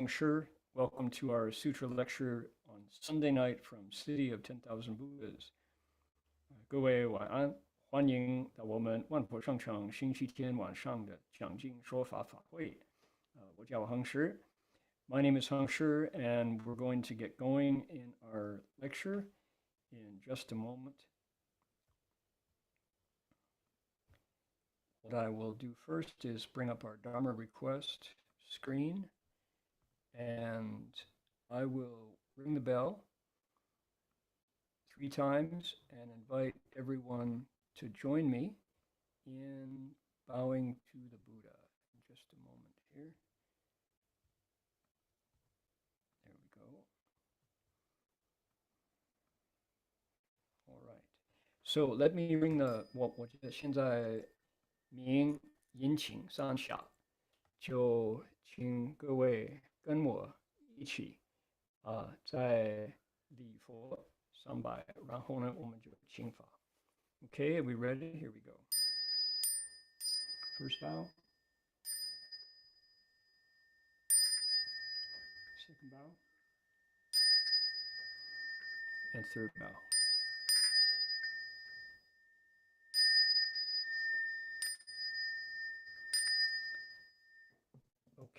Heng Sure. Welcome to our Sutra lecture on Sunday night from City of 10,000 Buddhas. 各位晚安，欢迎到我们万佛上场星期天晚上的讲经说法法会。我叫Heng Sure. My name is Heng Sure, and we're going to get going in our lecture in just a moment. What I will do first is bring up our Dharma request screen, and I will ring the bell 3 times and invite everyone to join me in bowing to the Buddha. In just a moment here. There we go. All right. So let me ring the 我觉得现在名引请上下，就请各位跟我一起在礼佛3拜，然后呢我们就请法。Okay, are we ready? Here we go. First bow. Second bow. And third bow.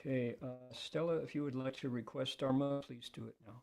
Okay, Stella, if you would like to request Dharma, please do it now.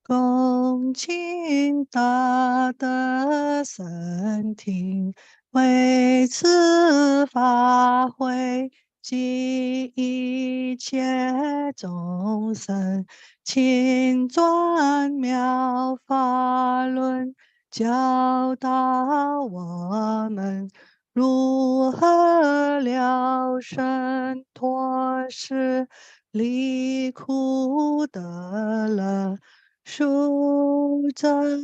恭敬大德圣听，为此法会及一切众生，请转妙法轮，教导我们如何了生脱世，离苦得乐。殊真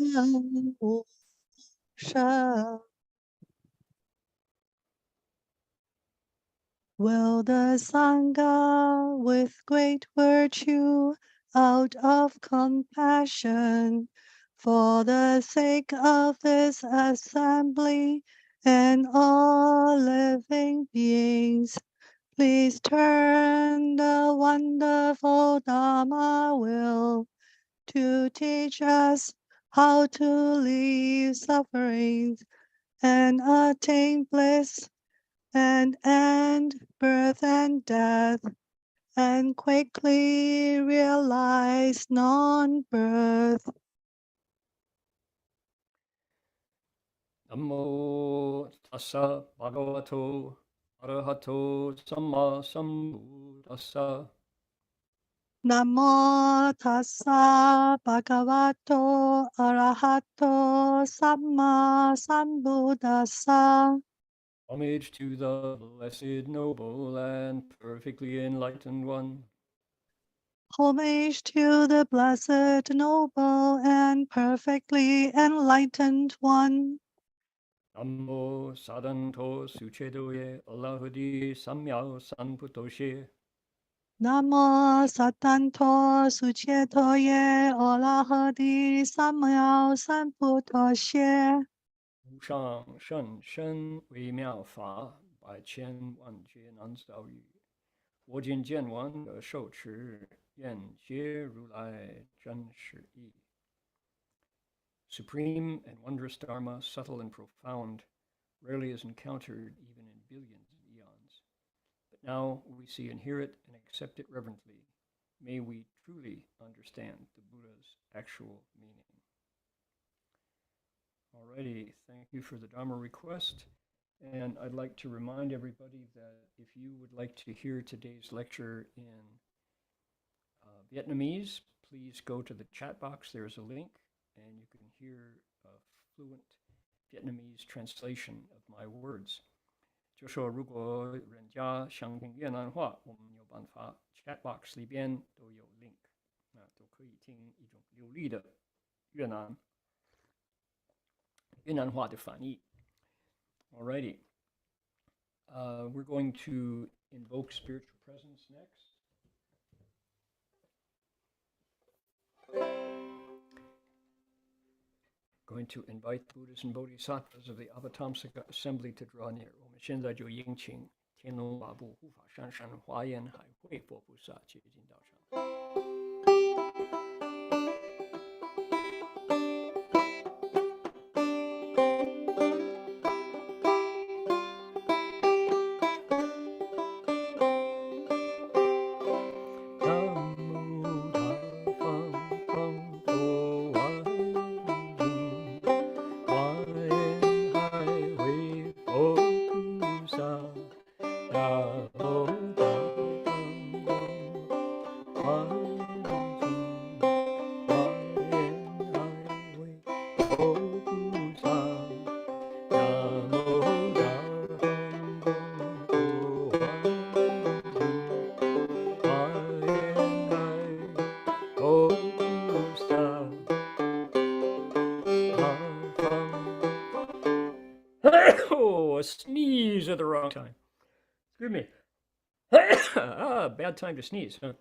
无生。Will the Sangha with great virtue, out of compassion, for the sake of this assembly and all living beings, please turn the wonderful Dharma wheel to teach us how to leave sufferings and attain bliss and end birth and death and quickly realize non-birth. Namo tassa bhagavato arahato samma sambuddhassa. Namo tassa bhagavato arahato samma sambuddhassa. Homage to the blessed, noble, and perfectly enlightened one. Homage to the blessed, noble, and perfectly enlightened one. Namo sadanto suchedoye Allahudi samyao sanputoshe. Namo satanto suchetoye olahadi samyao sanputoshe. 无上甚深微妙法，百千万劫难遭遇。我今见闻得受持，愿解如来真实义。Supreme and wondrous Dharma, subtle and profound, rarely is encountered even in billions of eons. But now we see and hear it and accept it reverently. May we truly understand the Buddha's actual meaning. Alrighty, thank you for the Dharma request. And I'd like to remind everybody that if you would like to hear today's lecture in Vietnamese, please go to the chat box. There's a link, and you can hear a fluent Vietnamese translation of my words. 就说如果人家想听越南话，我们有办法 chat box 里边都有 link， 都可以听一种流利的越南话的翻译。Alrighty, we're going to invoke spiritual presence next. Going to invite Buddhas and Bodhisattvas of the Avatamsaka Assembly to draw near. 我们现在就迎请天龙八部、护法上善、华严海会佛菩萨接近道场。Oh, a sneeze at the wrong time. Excuse me. Bad time to sneeze, huh?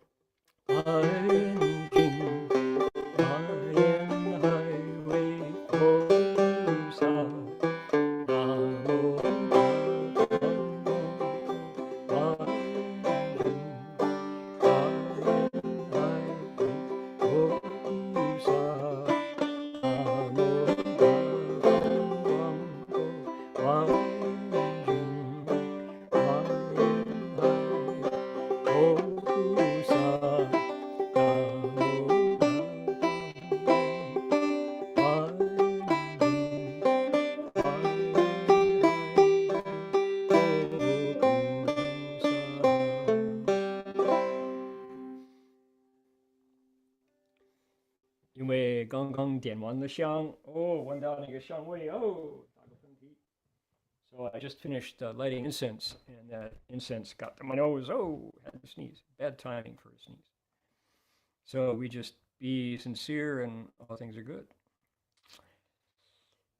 因为刚刚点完了香，闻到那个香味，打个喷嚏。So I just finished lighting incense, and that incense got to my nose. Had to sneeze. Bad timing for a sneeze. So we just be sincere, and all things are good.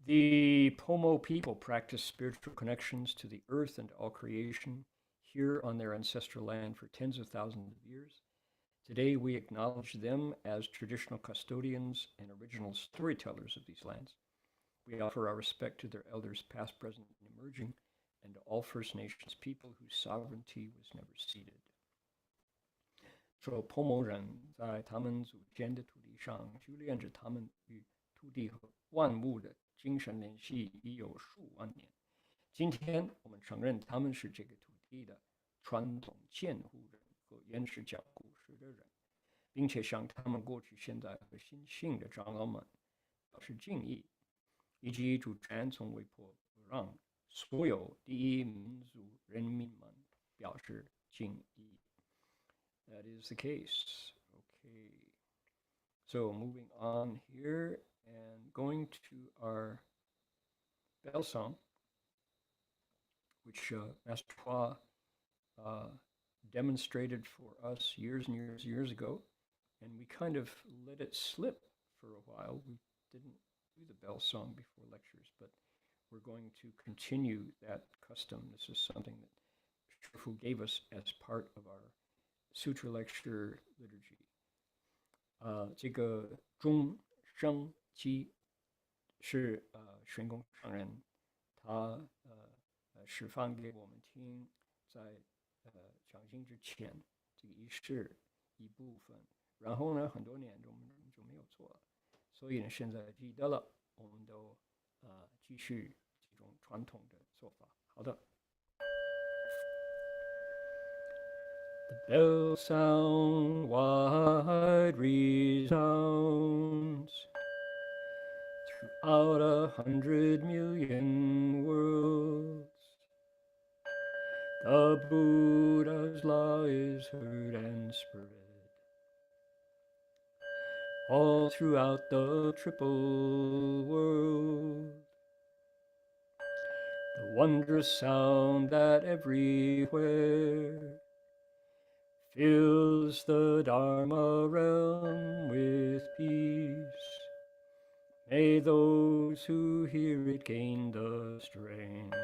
The Pomo people practice spiritual connections to the earth and all creation here on their ancestral land for tens of thousands of years. Today, we acknowledge them as traditional custodians and original storytellers of these lands. We offer our respect to their elders past, present, and emerging, and to all First Nations people whose sovereignty was never ceded. 说 Pomo 人在他们祖先的土地上修炼着他们与土地和万物的精神联系已有数万年。今天，我们承认他们是这个土地的传统监护人和原始讲故事的人，并且向他们过去、现在和新兴的长老们表示敬意，以及主权从未破，让所有第一民族人民们表示敬意。That is the case. Okay. So moving on here and going to our bell song, which Master Hua demonstrated for us years and years ago, and we kind of let it slip for a while. We didn't do the bell song before lectures, but we're going to continue that custom. This is something that Shifu gave us as part of our Sutra lecture liturgy. 这个钟声机是玄空上人他示范给我们听，在讲经之前这个仪式一部分，然后呢很多年我们就没有做了，所以呢现在记得了，我们都继续这种传统的做法。好的。The bell sound wide resounds throughout 100,000,000 worlds. The Buddha's law is heard and spread all throughout the triple world. The wondrous sound that everywhere fills the Dharma realm with peace. May those who hear it gain the strength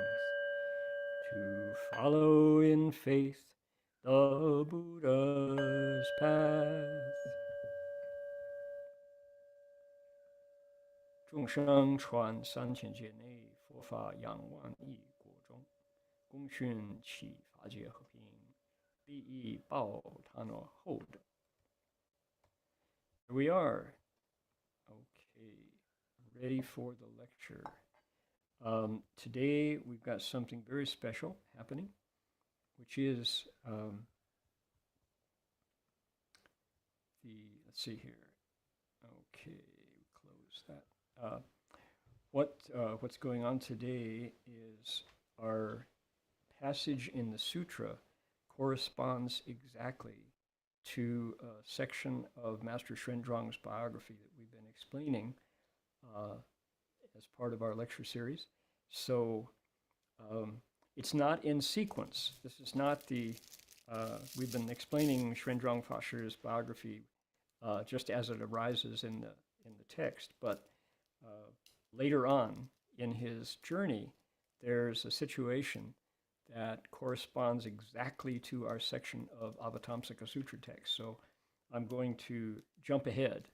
to follow in faith the Buddha's path. 众生传3000劫内，佛法扬万亿国中，恭训启发法界和平，利益报他那后的。Here we are. Okay, ready for the lecture. Today we've got something very special happening, which is let's see here. Okay, close that. What's going on today is our passage in the sutra corresponds exactly to a section of Master Xuanzang's biography that we've been explaining as part of our lecture series. So it's not in sequence. This is not we've been explaining Xuanzang Fa's biography just as it arises in the text, but later on in his journey, there's a situation that corresponds exactly to our section of Avatamsaka Sutra text. So I'm going to jump ahead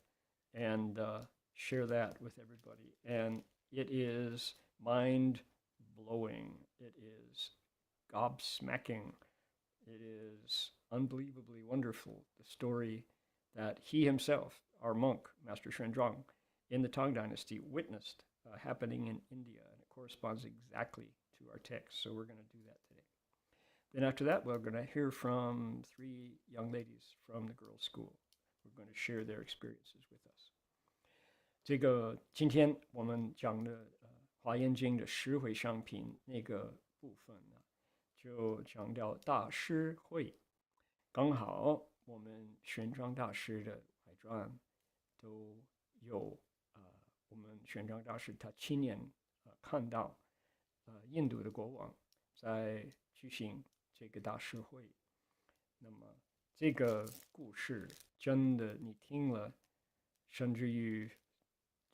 and share that with everybody. And it is mind-blowing. It is gobsmacking. It is unbelievably wonderful, the story that he himself, our monk, Master Xuanzang, in the Tang Dynasty, witnessed happening in India, and it corresponds exactly to our text. So we're going to do that today. Then after that, we're going to hear from 3 young ladies from the girls' school. We're going to share their experiences with us. 这个今天我们讲的华严经的十回向品那个部分呢，就讲到大师会。刚好我们玄奘大师的外传都有我们玄奘大师他亲眼看到印度的国王在举行这个大师会。那么这个故事真的你听了，甚至于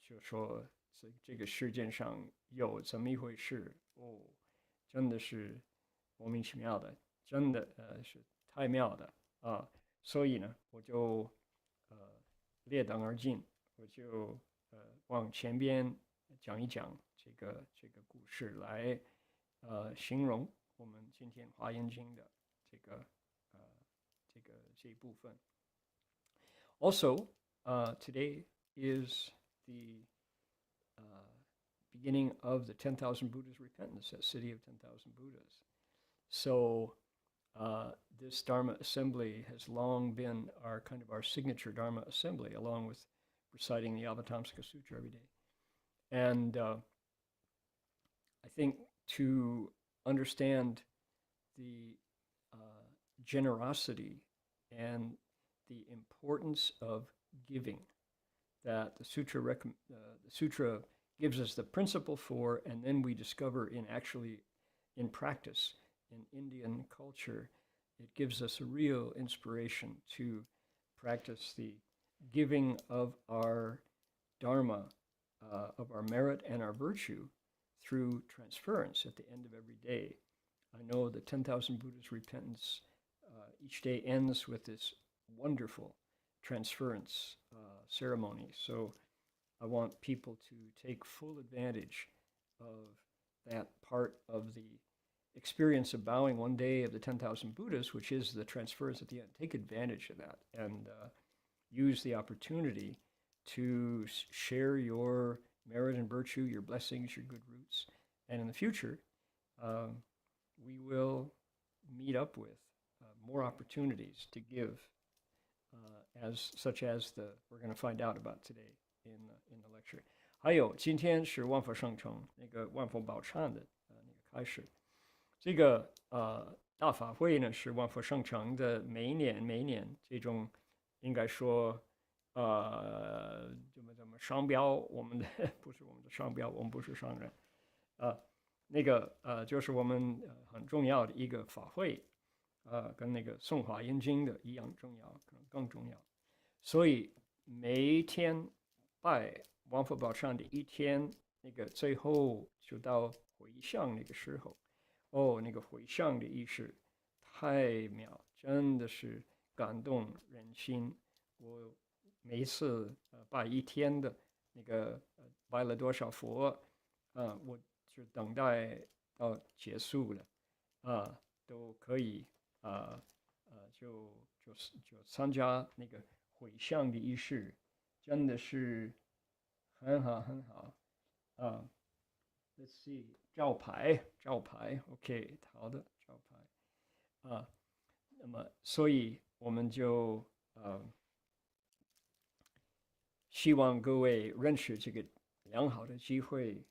就说这个世界上有这么一回事哦，真的是莫名其妙的，真的是太妙的啊！所以呢，我就列等而进，我就往前边讲一讲这个故事来形容我们今天华严经的这一部分。Also, today is the beginning of the 10,000 Buddhas repentance, that city of 10,000 Buddhas. So this Dharma assembly has long been our signature Dharma assembly, along with reciting the Avatamsaka Sutra every day. And I think to understand the generosity and the importance of giving that the sutra gives us the principle for, and then we discover in practice in Indian culture, it gives us a real inspiration to practice the giving of our dharma, of our merit and our virtue through transference at the end of every day. I know the 10,000 Buddhas repentance each day ends with this wonderful transference ceremony. So I want people to take full advantage of that part of the experience of bowing one day of the 10,000 Buddhas, which is the transference at the end. Take advantage of that and use the opportunity to share your merit and virtue, your blessings, your good roots. And in the future, we will meet up with more opportunities to give, such as we're going to find out about today in the lecture. 还有今天是万佛圣城那个万佛宝忏的那个开始。这个大法会呢是万佛圣城的每一年这种应该说怎么商标，我们的不是我们的商标，我们不是商人就是我们很重要的一个法会跟那个诵华严经的一样重要，可能更重要。所以每一天拜万佛宝忏的一天，那个最后就到回向那个时候，那个回向的仪式太妙，真的是感动人心。我每一次拜一天的那个拜了多少佛我就等待到结束了都可以就参加那个回向的仪式，真的是很好Let's see， 招牌 ，OK， 好的，招牌那么所以我们就希望各位认识这个良好的机会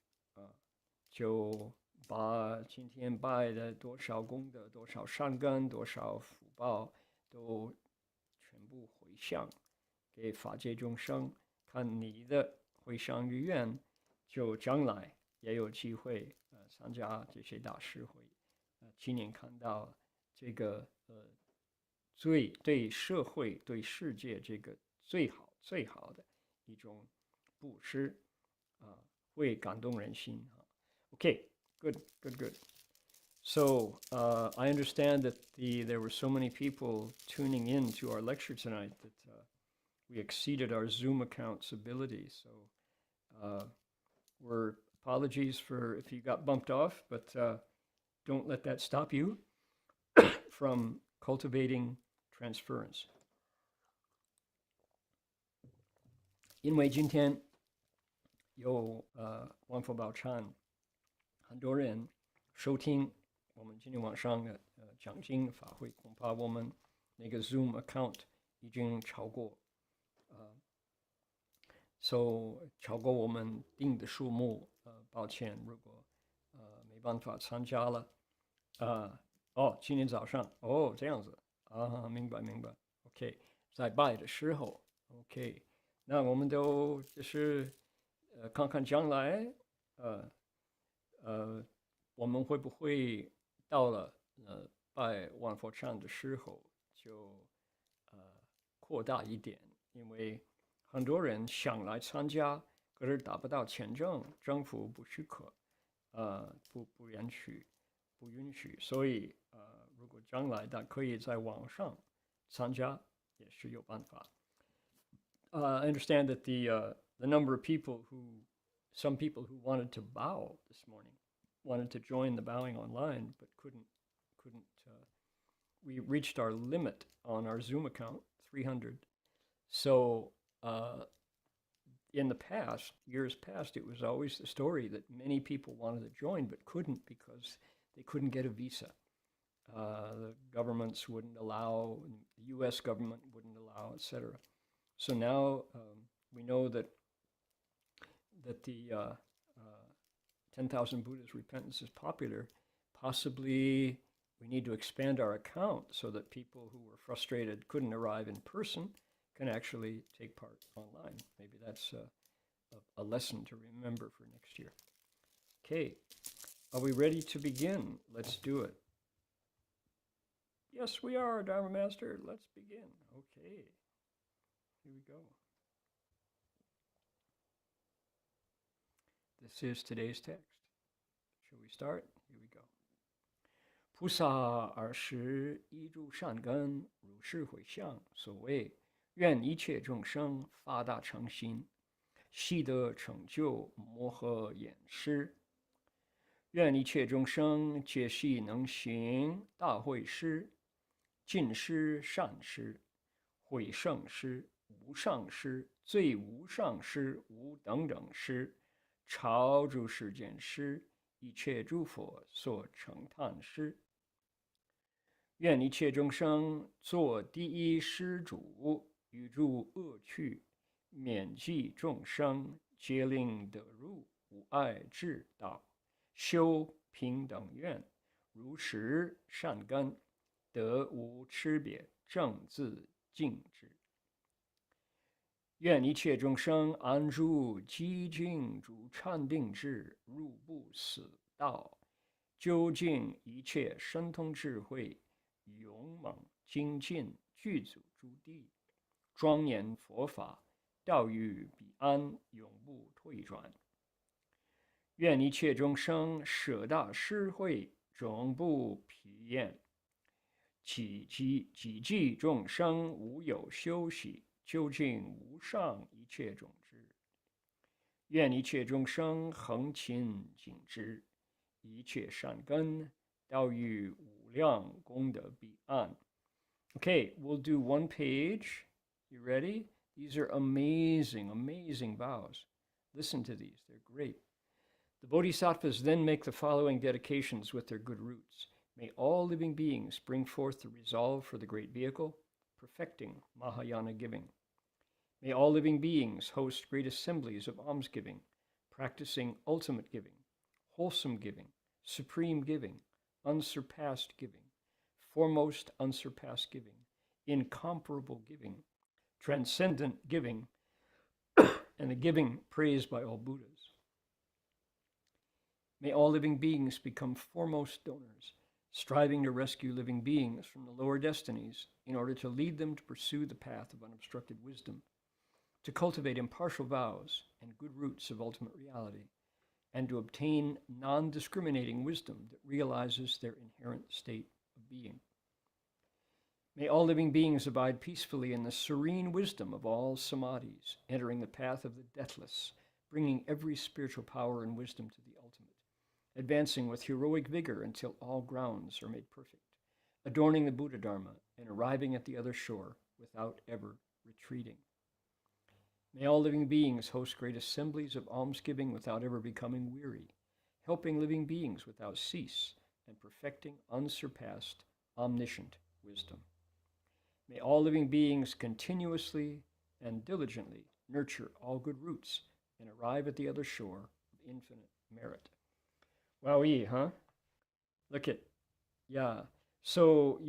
就把今天拜的多少功德、多少善根、多少福报，都全部回向给法界众生，看你的回向与愿，就将来也有机会参加这些大师会，亲眼看到这个对社会、对世界这个最好的一种布施会感动人心。Okay, good. So I understand that there were so many people tuning in to our lecture tonight that we exceeded our Zoom account's ability. So we're apologies for if you got bumped off, but don't let that stop you from cultivating transference. 因为今天有万佛宝忏，很多人收听我们今天晚上的讲经法会，恐怕我们那个 Zoom account 已经超过超过我们定的数目，抱歉，如果没办法参加了，今天早上这样子明白 ，OK， 在拜的时候 ，OK， 那我们都就是看看将来，我们会不会到了拜万佛忏的时候就扩大一点，因为很多人想来参加，可是达不到签证，政府不许可，不允许，所以如果将来的可以在网上参加，也是有办法。I understand that the number of people some people who wanted to bow this morning wanted to join the bowing online, but couldn't. We reached our limit on our Zoom account, 300. So in the past, years past, it was always the story that many people wanted to join but couldn't because they couldn't get a visa. The governments wouldn't allow, the U.S. government wouldn't allow, etc. So now we know that the 10,000 Buddhas repentance is popular. Possibly we need to expand our account so that people who were frustrated, couldn't arrive in person, can actually take part online. Maybe that's a lesson to remember for next year. Okay, are we ready to begin? Let's do it. Yes, we are, Dharma Master. Let's begin. Okay, here we go. This is today's text. Shall we start? Here we go. 菩萨尔时依诸善根，如是回向。所谓愿一切众生发大诚心，悉得成就摩诃言师。愿一切众生皆悉能行大慧师、尽师、善师、慧胜师、无上师、最无上师、无等等师，超诸世间师，一切诸佛所成叹师。愿一切众生作第一施主，与诸恶趣，免济众生，皆令得入无碍智道，修平等愿，如实善根，得无差别，正自净之。愿一切众生安住寂静诸禅定智，入不死道，究竟一切神通智慧，勇猛精进，具足诸地，庄严佛法，道于彼岸，永不退转。愿一切众生舍大施惠，终不疲厌，己济众生无有休息，究竟无上一切种智。愿一切众生恒勤谨之，一切善根，道于无量功德彼岸. Okay, we'll do one page. You ready? These are amazing, amazing vows. Listen to these. They're great. The Bodhisattvas then make the following dedications with their good roots. May all living beings bring forth the resolve for the great vehicle, perfecting Mahayana giving. May all living beings host great assemblies of almsgiving, practicing ultimate giving, wholesome giving, supreme giving, unsurpassed giving, foremost unsurpassed giving, incomparable giving, transcendent giving, and the giving praised by all Buddhas. May all living beings become foremost donors, striving to rescue living beings from the lower destinies in order to lead them to pursue the path of unobstructed wisdom, to cultivate impartial vows and good roots of ultimate reality, and to obtain non-discriminating wisdom that realizes their inherent state of being. May all living beings abide peacefully in the serene wisdom of all samadhis, entering the path of the deathless, bringing every spiritual power and wisdom to the ultimate, advancing with heroic vigor until all grounds are made perfect, adorning the Buddha Dharma and arriving at the other shore without ever retreating. May all living beings host great assemblies of almsgiving without ever becoming weary, helping living beings without cease and perfecting unsurpassed, omniscient wisdom. May all living beings continuously and diligently nurture all good roots and arrive at the other shore of infinite merit. Wowee, huh? Look at, yeah. So,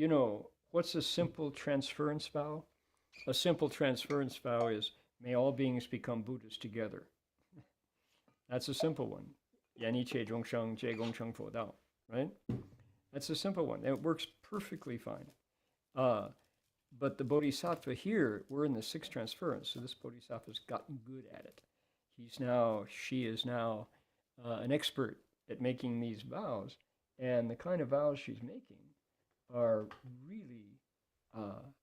what's a simple transference vow? A simple transference vow is, may all beings become Buddhas together. That's a simple one. Yani che zhongsheng, jie gongsheng fo dao, right? That's a simple one. It works perfectly fine. But the Bodhisattva here, we're in the sixth transference, so this Bodhisattva's gotten good at it. She is now an expert at making these vows, and the kind of vows she's making are really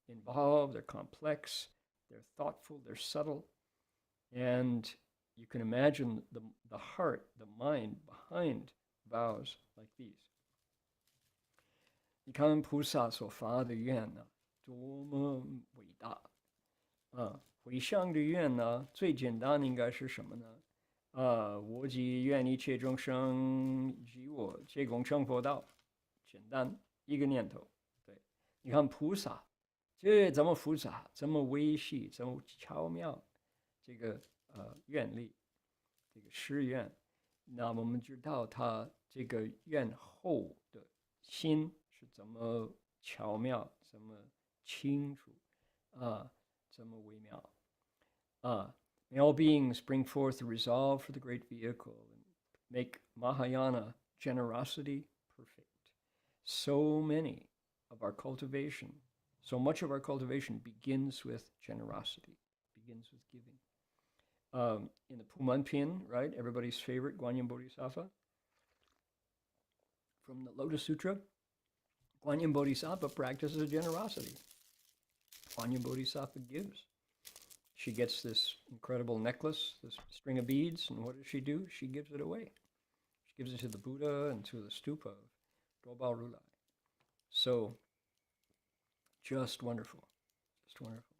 involved, they're complex, they're thoughtful, they're subtle, and you can imagine the heart, the mind behind vows like these. 你看菩萨所发的愿呢，多么伟大啊！回向的愿呢，最简单的应该是什么呢？我即愿一切众生与我皆共成佛道，简单一个念头。对，你看菩萨，这怎么复杂，怎么微细，怎么巧妙，这个愿力，这个誓愿，那我们知道他这个愿后的心是怎么巧妙，怎么清楚怎么微妙May all beings bring forth the resolve for the great vehicle and make Mahayana generosity perfect. So much of our cultivation begins with generosity, begins with giving. In the Pumanpin, right, everybody's favorite Guanyin Bodhisattva, from the Lotus Sutra, Guanyin Bodhisattva practices generosity. Guanyin Bodhisattva gives. She gets this incredible necklace, this string of beads, and what does she do? She gives it away. She gives it to the Buddha and to the stupa of Dobal Rulai. So, just wonderful, just wonderful.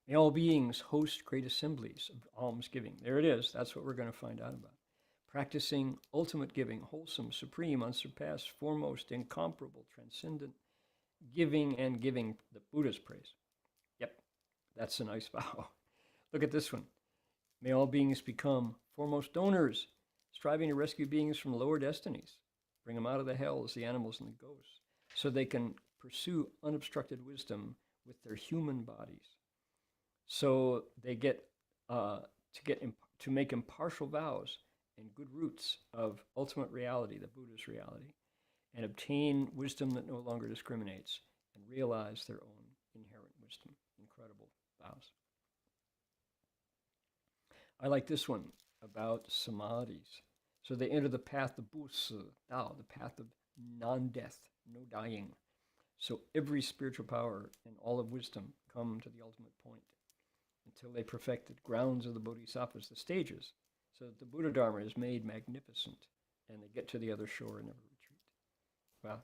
May all beings host great assemblies of almsgiving. There it is. That's what we're going to find out about. Practicing ultimate giving, wholesome, supreme, unsurpassed, foremost, incomparable, transcendent giving and giving the Buddha's praise. Yep, that's a nice vow. Look at this one. May all beings become foremost donors, striving to rescue beings from lower destinies, bring them out of the hells, the animals, and the ghosts, so they can pursue unobstructed wisdom with their human bodies. So they get to make impartial vows and good roots of ultimate reality, the Buddha's reality, and obtain wisdom that no longer discriminates and realize their own inherent wisdom. Incredible vows. I like this one about samadhis. So they enter the path of Bu Si Dao, the path of non-death, no dying. So every spiritual power and all of wisdom come to the ultimate point until they perfect the grounds of the bodhisattvas, the stages, so that the Buddha Dharma is made magnificent and they get to the other shore and never retreat. Wow.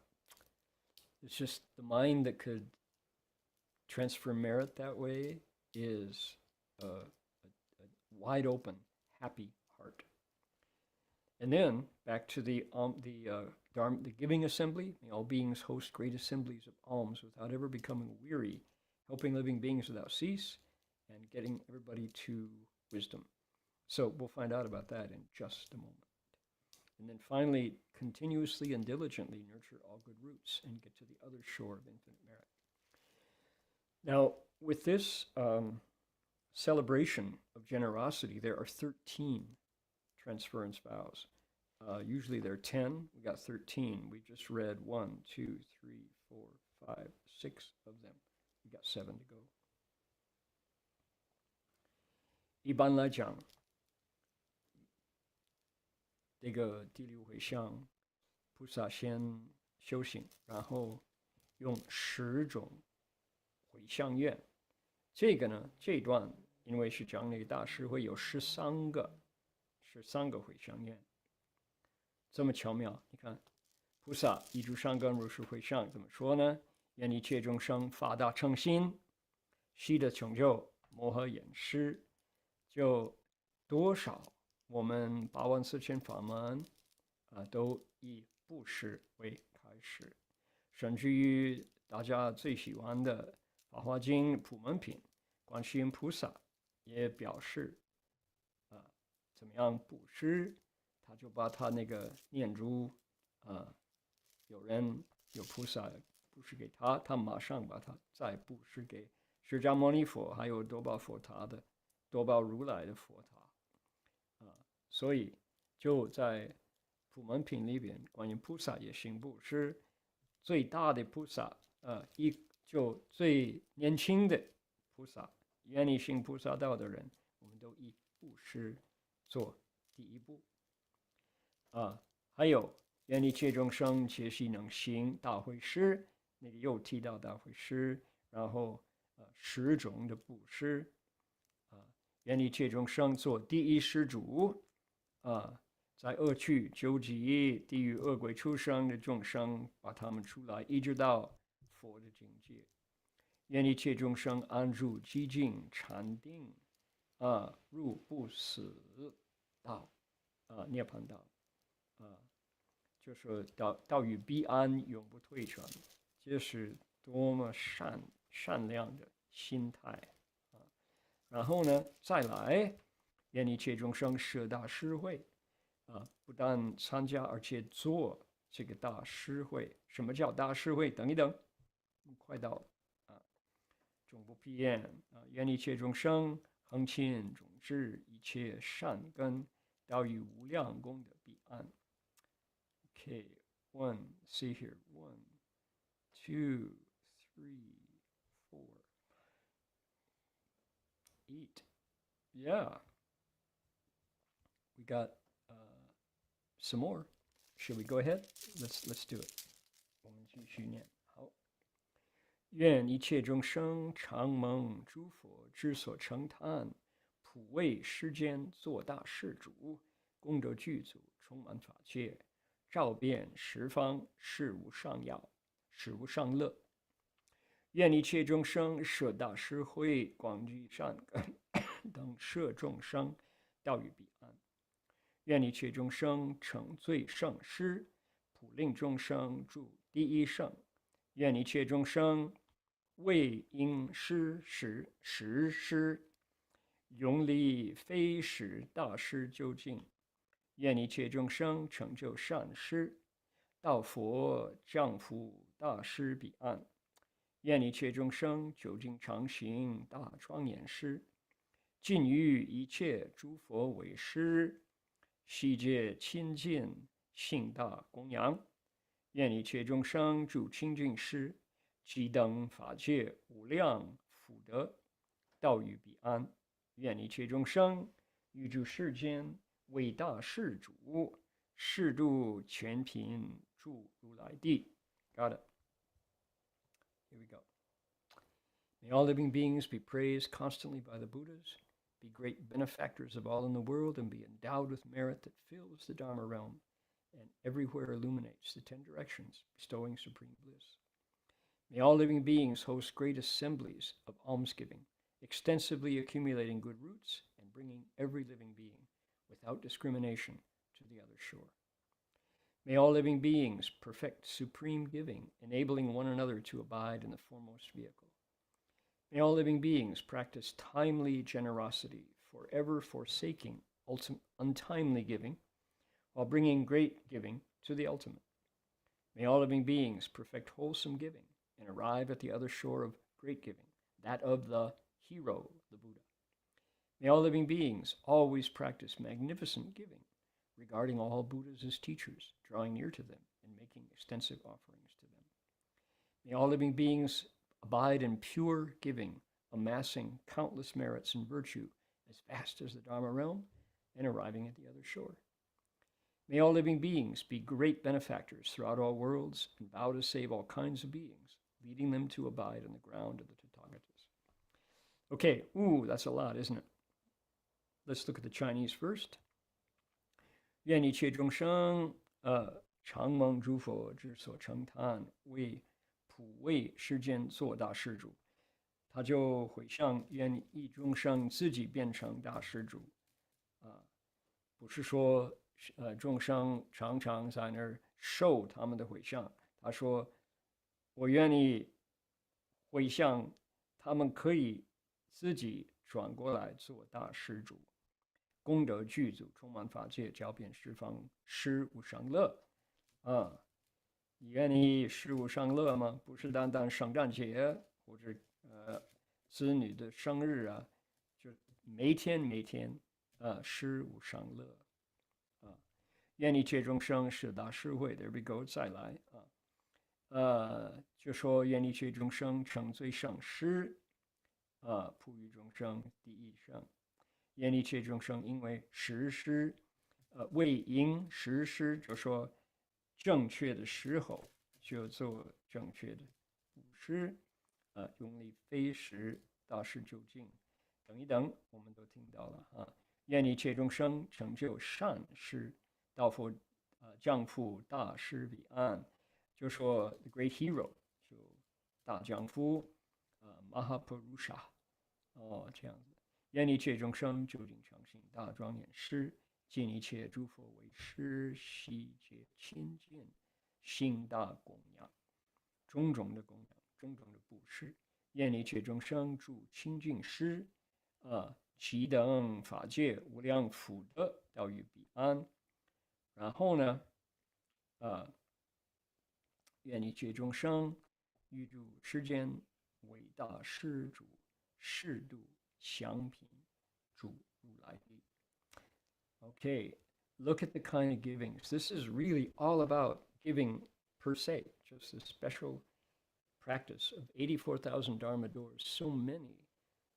It's just the mind that could transfer merit that way is a wide open, happy heart. And then back to the giving assembly. All beings host great assemblies of alms without ever becoming weary, helping living beings without cease, and getting everybody to wisdom. So we'll find out about that in just a moment. And then finally, continuously and diligently nurture all good roots and get to the other shore of infinite merit. Now, with this celebration of generosity, there are 13 transference vows. Usually there are 10. We got 13. We just read 1, 2, 3, 4, 5, 6 of them. We got 7 to go. 一般来讲，这个第六回向，菩萨先修行，然后用10种回向愿。这个呢，这一段因为是讲那个大师会有13个回向愿，这么巧妙。你看，菩萨依诸善根如是回向，怎么说呢？愿一切众生发大乘心，悉得成就摩诃演示。就多少我们84000法门都以布施为开始，甚至于大家最喜欢的《法华经》普门品，观世音菩萨也表示怎么样布施，他就把他那个念珠有菩萨布施给他，他马上把他再布施给释迦牟尼佛，还有多宝佛塔的多宝如来的佛塔所以就在普门品里边，观音菩萨也行布施，最大的菩萨就最年轻的菩萨，愿意行菩萨道的人，我们都以布施做第一步还有愿一切众生皆悉能行大会施，那个又提到大会施，然后10种的布施愿一切众生做第一施主在恶趣究极地狱恶鬼畜生的众生，把他们出来，一直到佛的境界。愿一切众生安住寂静禅定入不死道涅槃道就是到于彼岸永不退转，这是多么善良的心态然后呢，再来，愿一切众生设大施会不但参加，而且做这个大施会。什么叫大施会？等一等，快到了终不疲厌愿一切众生恒勤种植一切善根，到于无量功德彼岸。Okay, see here, 1, 2, 3, 4, 8. Yeah, we got some more. Should we go ahead? Let's do it. 我们继续念。好，愿一切众生常蒙诸佛之所称叹，普为世间做大事主，功德具足，充满法界，照遍十方，事无上要，事无上乐。愿一切众生设大施会，广聚善根等摄众生，到于彼岸。愿一切众生成最胜施，普令众生住第一胜。愿一切众生为应施实施，永离非实大施究竟。愿一切众生成就善施，到佛降伏大施彼岸。愿一切众生究竟常行大庄严施，尽于一切诸佛为师，悉皆亲近性大供养。愿一切众生住清净施，即等法界无量福德，到于彼岸。愿一切众生于诸世间为大事主，誓度全品住如来地。Got it. Here we go. May all living beings be praised constantly by the Buddhas, be great benefactors of all in the world, and be endowed with merit that fills the Dharma realm and everywhere illuminates the 10 directions, bestowing supreme bliss. May all living beings host great assemblies of almsgiving, extensively accumulating good roots and bringing every living being, without discrimination, to the other shore. May all living beings perfect supreme giving, enabling one another to abide in the foremost vehicle. May all living beings practice timely generosity, forever forsaking untimely giving, while bringing great giving to the ultimate. May all living beings perfect wholesome giving and arrive at the other shore of great giving, that of the hero, the Buddha. May all living beings always practice magnificent giving, regarding all Buddhas as teachers, drawing near to them and making extensive offerings to them. May all living beings abide in pure giving, amassing countless merits and virtue as fast as the Dharma realm and arriving at the other shore. May all living beings be great benefactors throughout all worlds and vow to save all kinds of beings, leading them to abide on the ground of the Tathagatas. Okay, that's a lot, isn't it? Let's look at the Chinese first. 愿一切众生常蒙诸佛之所承叹，为普为世间做大施主。他就回向愿一众生自己变成大施主不是说众生常常在那儿受他们的回向，他说我愿意回向他们可以自己转过来做大施主，功德具足，充满法界，教遍十方，施无上乐你愿意施无上乐吗？不是单单圣诞节或者子女的生日就每天施无上乐愿一切众生是大施惠 There we go 再来就说愿一切众生成最上师普于众生第一生，愿一切众生因为实施为因实施，就说正确的时候就做正确的布施用力非时大施究竟等一等我们都听到了愿一切众生成就善事，道佛降伏大施彼岸，就说 the great hero 就大丈夫Mahapurusha 这样子，愿一切众生究竟诚信大庄严师，尽一切诸佛为师，悉皆亲近心大供养，种种的供养，种种的布施，愿一切众生住清净师其等法界无量福德到于彼岸。然后呢愿一切众生欲住世间为大施主，誓度祥平主如来力。Okay, look at the kind of givings. This is really all about giving per se, just a special practice of 84,000 Dharma doors. So many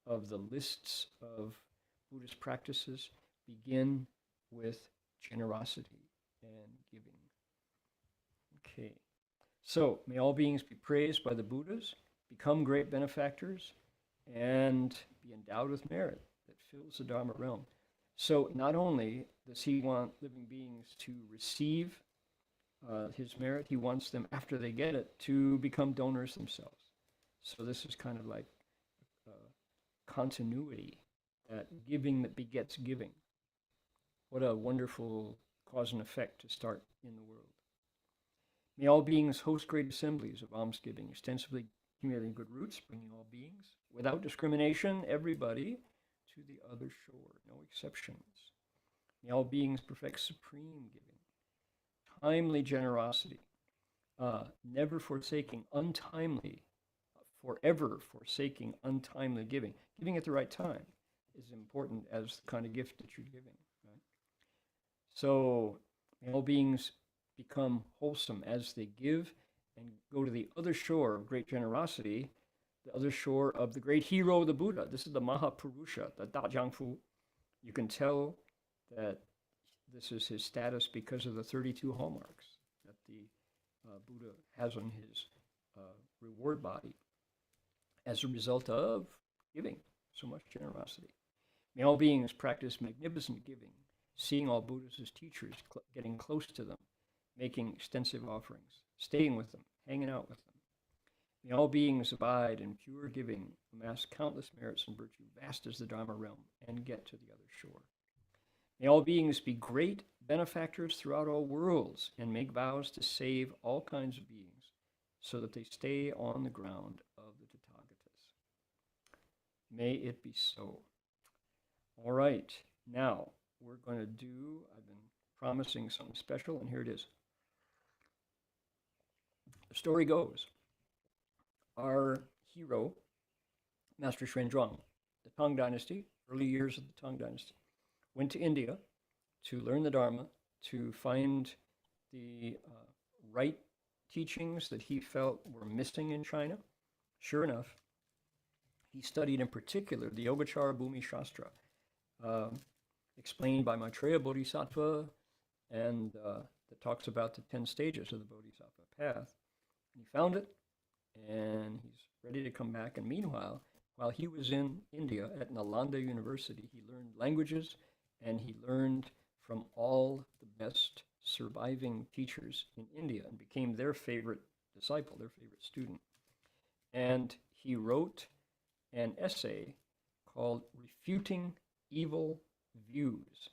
of the lists of Buddhist practices begin with generosity and giving. Okay, so may all beings be praised by the Buddhas, become great benefactors, and be endowed with merit that fills the Dharma realm. So not only does he want living beings to receive his merit, he wants them, after they get it, to become donors themselves. So this is kind of like continuity, that giving that begets giving. What a wonderful cause and effect to start in the world. May all beings host great assemblies of almsgiving, extensively accumulating good roots, bringing all beings, without discrimination, everybody, to the other shore, no exceptions. May all beings perfect supreme giving, timely generosity, never forsaking untimely, forever forsaking untimely giving. Giving at the right time is important as the kind of gift that you're giving. Right? So may all beings become wholesome as they give and go to the other shore of great generosity, the other shore of the great hero, the Buddha. This is the Mahapurusha, the Dajiangfu. You can tell that this is his status because of the 32 hallmarks that the Buddha has on his reward body as a result of giving so much generosity. May all beings practice magnificent giving, seeing all Buddhas as teachers, getting close to them, making extensive offerings, staying with them, hanging out with them. May all beings abide in pure giving, amass countless merits and virtue, vast as the Dharma realm, and get to the other shore. May all beings be great benefactors throughout all worlds, and make vows to save all kinds of beings, so that they stay on the ground of the Tathagatas. May it be so. All right, now we're going to do, I've been promising something special, and here it is. The story goes, our hero, Master Xuanzhuang, the Tang Dynasty, early years of the Tang Dynasty, went to India to learn the Dharma, to find the right teachings that he felt were missing in China. Sure enough, he studied in particular the Yogacara Bhumi Shastra, explained by Maitreya Bodhisattva, and that talks about the 10 stages of the Bodhisattva path. And he found it, and he's ready to come back. And meanwhile, while he was in India at Nalanda University, he learned languages, and he learned from all the best surviving teachers in India and became their favorite disciple, their favorite student. And he wrote an essay called Refuting Evil Views.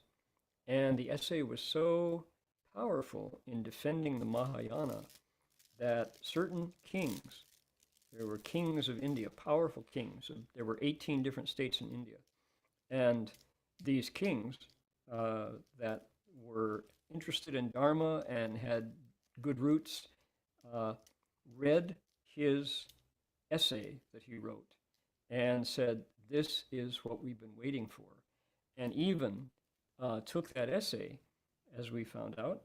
And the essay was so powerful in defending the Mahayana that certain kings, there were kings of India, powerful kings. There were 18 different states in India. And these kings that were interested in Dharma and had good roots read his essay that he wrote and said, this is what we've been waiting for. And even took that essay, as we found out,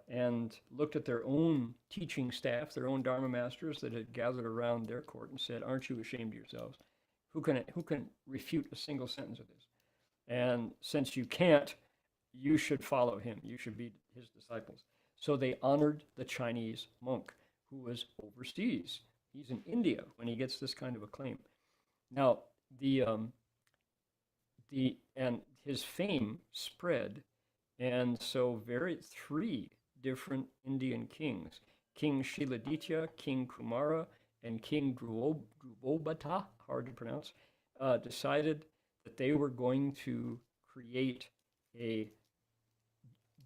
and looked at their own teaching staff, their own Dharma masters that had gathered around their court and said, aren't you ashamed of yourselves? Who can refute a single sentence of this? And since you can't, you should follow him. You should be his disciples. So they honored the Chinese monk who was overseas. He's in India when he gets this kind of acclaim. Now, and his fame spread, and so three different Indian kings, King Shiladitya, King Kumara, and King Drubobata, hard to pronounce, decided that they were going to create a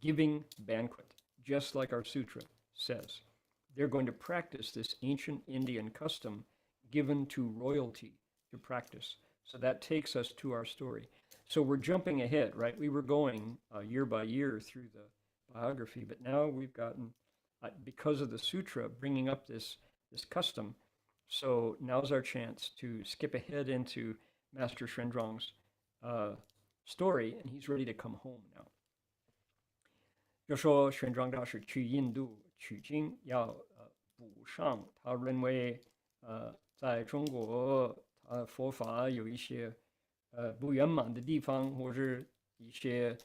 giving banquet, just like our sutra says. They're going to practice this ancient Indian custom given to royalty to practice. So that takes us to our story. So we're jumping ahead, right? We were going year by year through the biography, but now we've gotten, because of the sutra, bringing up this custom. So now's our chance to skip ahead into Master Xuanzhuang's story, and he's ready to come home now. 就说玄奘大师去印度取经，要补上他认为在中国佛法有一些不圆满的地方，或是一些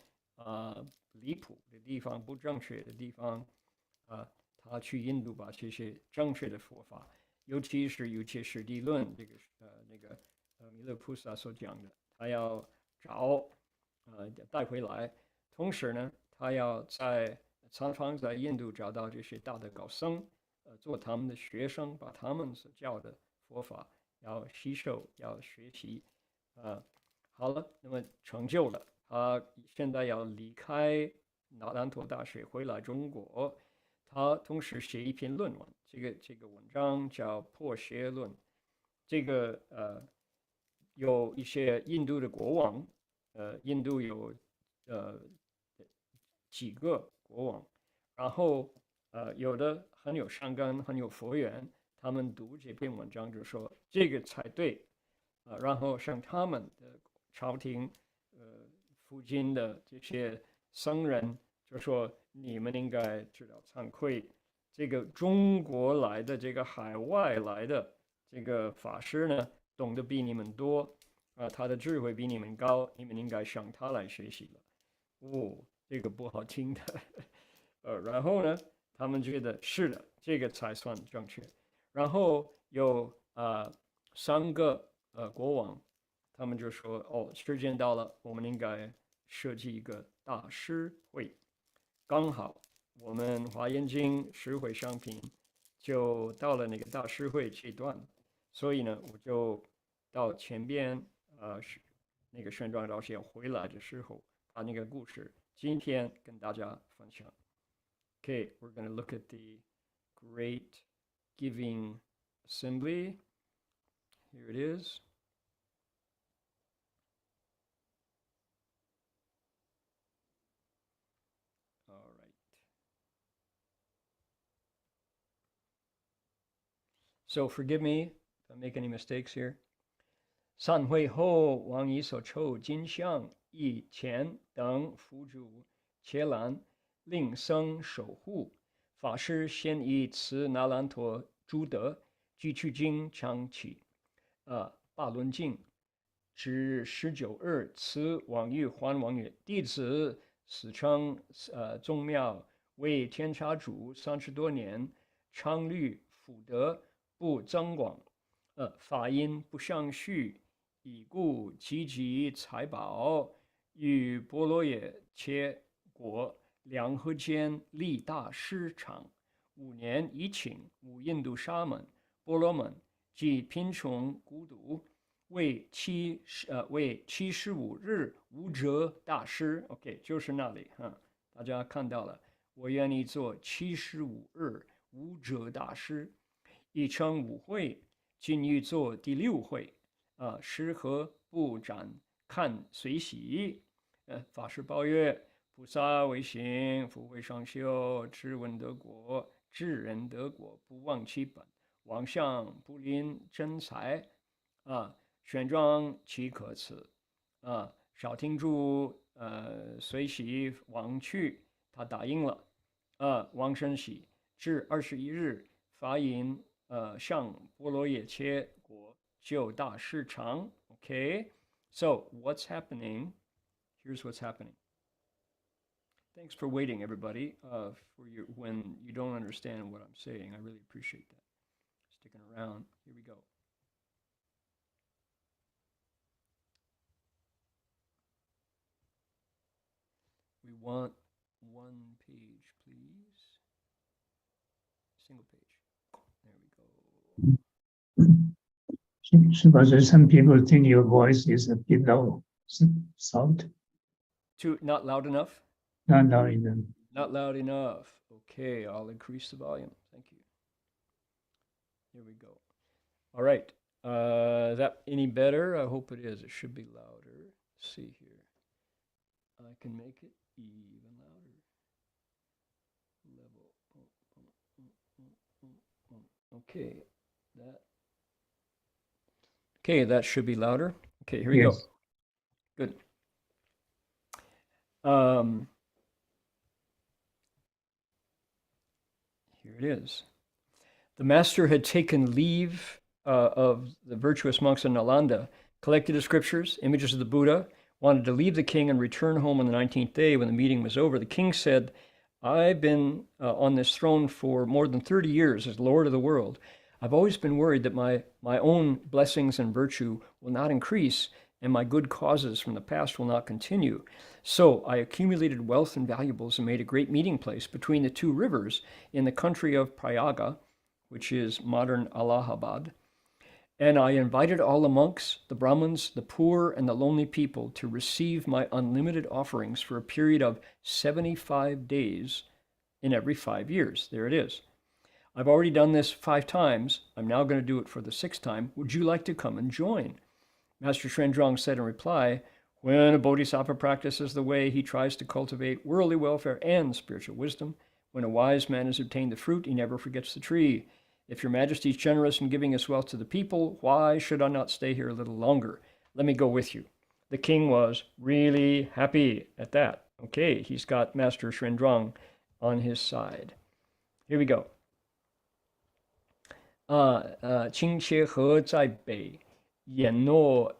离谱的地方、不正确的地方，他去印度把这些正确的佛法，尤其是有切实地论，这个那个弥勒菩萨所讲的，他要找带回来。同时呢，他要常常在印度找到这些大的高僧，做他们的学生，把他们所教的佛法要吸收，要学习。好了，那么成就了，他现在要离开那兰陀大学回来中国，他同时写一篇论文，这个文章叫《破邪论》。这个有一些印度的国王，印度有几个国王，然后有的很有善根，很有佛缘，他们读这篇文章就说这个才对，然后像他们的朝廷附近的这些僧人就说你们应该知道惭愧，这个中国来的这个海外来的这个法师呢，懂得比你们多他的智慧比你们高，你们应该向他来学习了。这个不好听的然后呢，他们觉得是的，这个才算正确。然后有3个国王，他们就说时间到了，我们应该设计一个大师会。刚好我们华严经十回向品就到了那个大师会这段，所以呢，我就到前边那个玄奘老师回来的时候，把那个故事今天跟大家分享。Okay, we're going to look at the Great Giving Assembly. Here it is. All right. So forgive me if I make any mistakes here. 散会后，王以所抽金像、以钱等辅助伽蓝，令僧守护。法师先以此那兰陀诸德，具去经常起，巴伦经至19日，此王玉还王曰：弟子死称宗庙为天茶主30多年，常虑福德不增广，法音不相续，已故积集财宝，与波罗野切国两河间立大师场，5年已请无印度沙门、波罗门及贫穷孤独，为75日无遮大师。OK， 就是那里哈，大家看到了，我愿意做75日无遮大师，已成5会，今欲做第6会。适合不展看随喜。法师报曰：菩萨为行，福慧上修，知闻得果，知人得果，不忘其本，妄想不临真财。玄奘岂可辞？少听住，随喜往去。他答应了。王生喜，至21日，法引向波罗野切国就大市场。Okay, so what's happening? Here's what's happening. Thanks for waiting, everybody. When you don't understand what I'm saying, I really appreciate that. Sticking around. Here we go. We want one page, please. Single page. There we go. Some people think your voice is a bit low. Sound? Not loud enough? Not loud enough. Not loud enough. Okay, I'll increase the volume. Thank you. Here we go. All right. Is that any better? I hope it is. It should be louder. Let's see here. I can make it even louder. Level. Okay. That should be louder. Okay, here we go. Good. Here it is. The master had taken leave of the virtuous monks in Nalanda, collected the scriptures, images of the Buddha, wanted to leave the king and return home on the 19th day. When the meeting was over, the king said, I've been on this throne for more than 30 years as Lord of the world. I've always been worried that my own blessings and virtue will not increase and my good causes from the past will not continue. So I accumulated wealth and valuables and made a great meeting place between the 2 rivers in the country of Prayaga, which is modern Allahabad. And I invited all the monks, the Brahmins, the poor, and the lonely people to receive my unlimited offerings for a period of 75 days in every 5 years. There it is. I've already done this 5 times. I'm now going to do it for the 6th time. Would you like to come and join? Master Shenzhuang said in reply, when a bodhisattva practices the way, he tries to cultivate worldly welfare and spiritual wisdom. When a wise man has obtained the fruit, he never forgets the tree. If your majesty is generous in giving his wealth to the people, why should I not stay here a little longer? Let me go with you. The king was really happy at that. Okay, he's got Master Shenzhuang on his side. Here we go. 清切河在北，淹没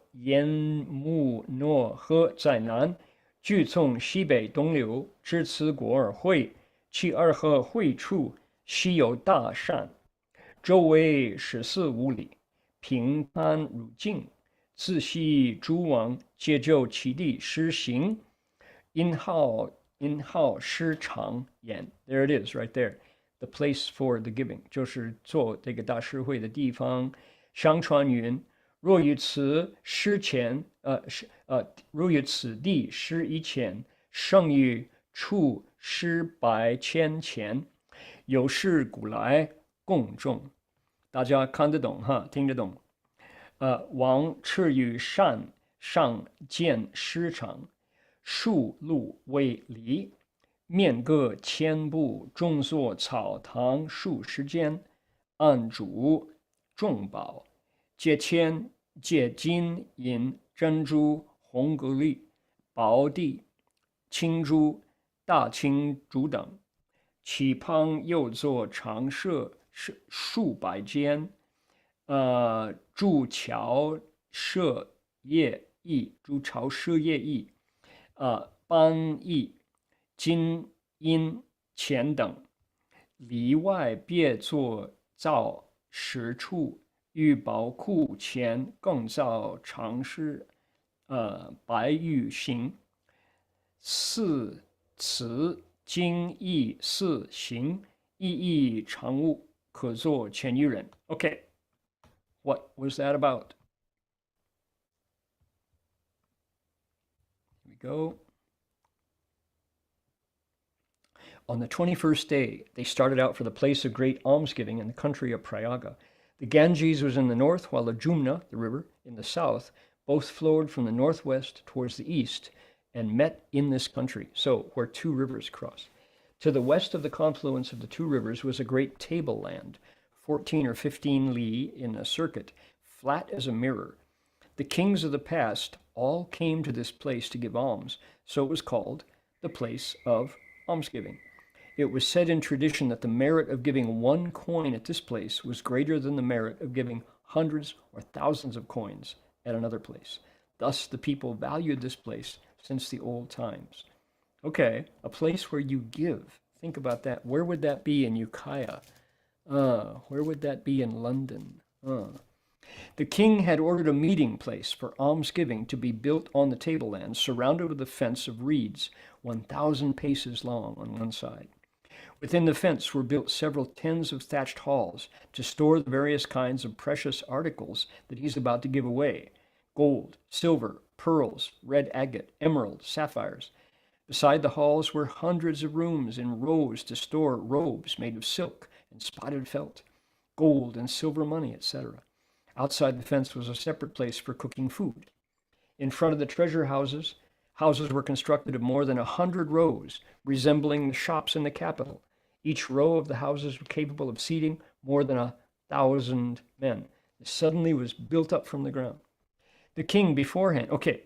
河在南，俱从西北东流，至此国而汇，其2河汇处，西有大山，周围14五里，平坦如镜。自西诸王皆就其地施行，因号施长言。There it is, right there. the place for the giving， 就是做这个大施惠的地方。相传云：若于此施钱，若于此地施一钱，胜于处施百千钱。有事古来共种。大家看得懂哈，听得懂。王赐予善，上见师场，数路为犁，面各千步，种作草堂数十间，按主众宝，借钱借金银珍珠红格力宝地青珠大青竹等，其旁又作常设数百间，筑桥设业役，筑巢设业役，班役金银钱等，里外别作造实处，御宝库前更造常施，白玉形，四此经义四行，意义常物，可作千余人。Okay, what was that about? Here we go. On the 21st day, they started out for the place of great almsgiving in the country of Prayaga. The Ganges was in the north, while the Jumna, the river, in the south. Both flowed from the northwest towards the east and met in this country, so where two rivers cross. To the west of the confluence of the two rivers was a great tableland, 14 or 15 li in a circuit, flat as a mirror. The kings of the past all came to this place to give alms, so it was called the place of almsgiving. It was said in tradition that the merit of giving one coin at this place was greater than the merit of giving hundreds or thousands of coins at another place. Thus, the people valued this place since the old times. Okay, a place where you give. Think about that. Where would that be in Ukiah? Where would that be in London? The king had ordered a meeting place for almsgiving to be built on the tableland, surrounded with a fence of reeds, 1,000 paces long on one side. Within the fence were built several tens of thatched halls to store the various kinds of precious articles that he's about to give away: gold, silver, pearls, red agate, emerald, sapphires. Beside the halls were hundreds of rooms in rows to store robes made of silk and spotted felt, gold and silver money, etc. Outside the fence was a separate place for cooking food. In front of the treasure houses were constructed of more than 100 rows, resembling the shops in the capital. Each row of the houses was capable of seating more than 1,000 men. It suddenly was built up from the ground. The king beforehand, okay,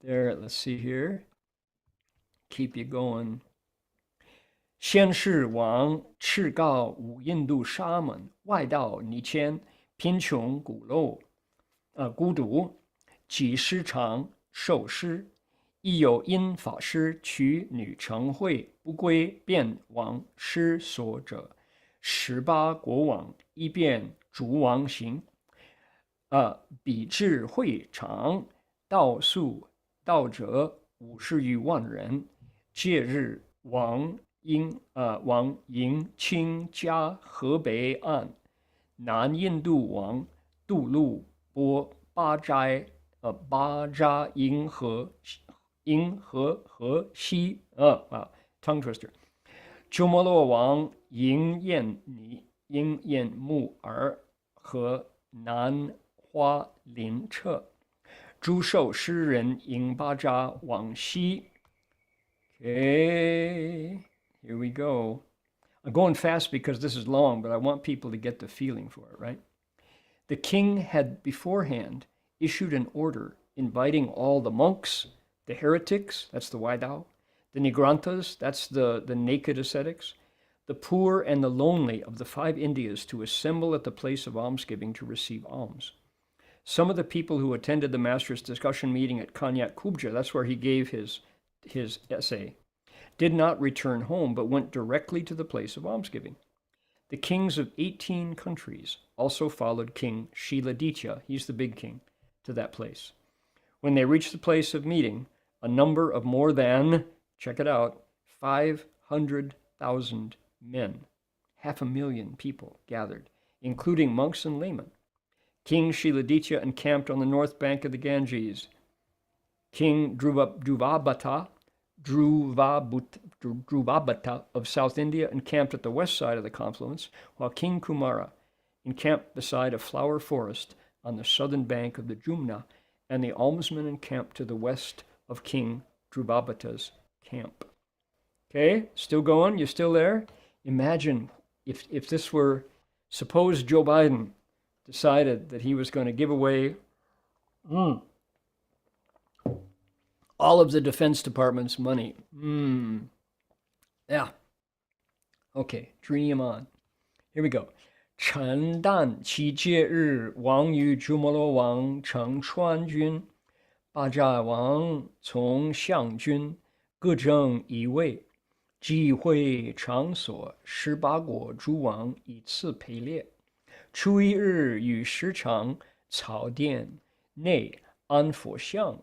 there, let's see here. Keep you going. 先是王敕告五印度沙门，外道尼谦，贫穷孤独，几时常受师。亦有因法师娶女成会，不归便往失所者，18国王一便逐王行。比至会场，道宿道者50余万人。戒日王迎清加河北岸，南印度王杜路波巴扎银河西tongue twister。鸠摩罗王迎彦木儿和南花林彻，诸兽诗人迎巴扎往西。Okay, here we go. I'm going fast because this is long, but I want people to get the feeling for it, right? The king had beforehand issued an order inviting all the monks, the heretics, that's the Waidao, the Nigrantas, that's the naked ascetics, the poor and the lonely of the 5 Indias to assemble at the place of almsgiving to receive alms. Some of the people who attended the master's discussion meeting at Kanyak Kubja, that's where he gave his essay, did not return home, but went directly to the place of almsgiving. The kings of 18 countries also followed King Shiladitya, he's the big king, to that place. When they reached the place of meeting, a number of more than, check it out, 500,000 men 500,000 people gathered, including monks and laymen. King Shiladitya encamped on the north bank of the Ganges. King Druvabata of South India encamped at the west side of the confluence, while King Kumara encamped beside a flower forest on the southern bank of the Jumna, and the almsmen encamped to the west of King Druvabata's camp. Okay, still going? You still there? Imagine if this were, suppose Joe Biden decided that he was going to give away all of the Defense Department's money. Yeah. Okay, dream on. Here we go. 陈旦期节日，王于鸠摩罗王乘川军，八扎王从相军，各征一位，集会场所，18国诸王以次陪列。初一日于时常草殿内安佛像，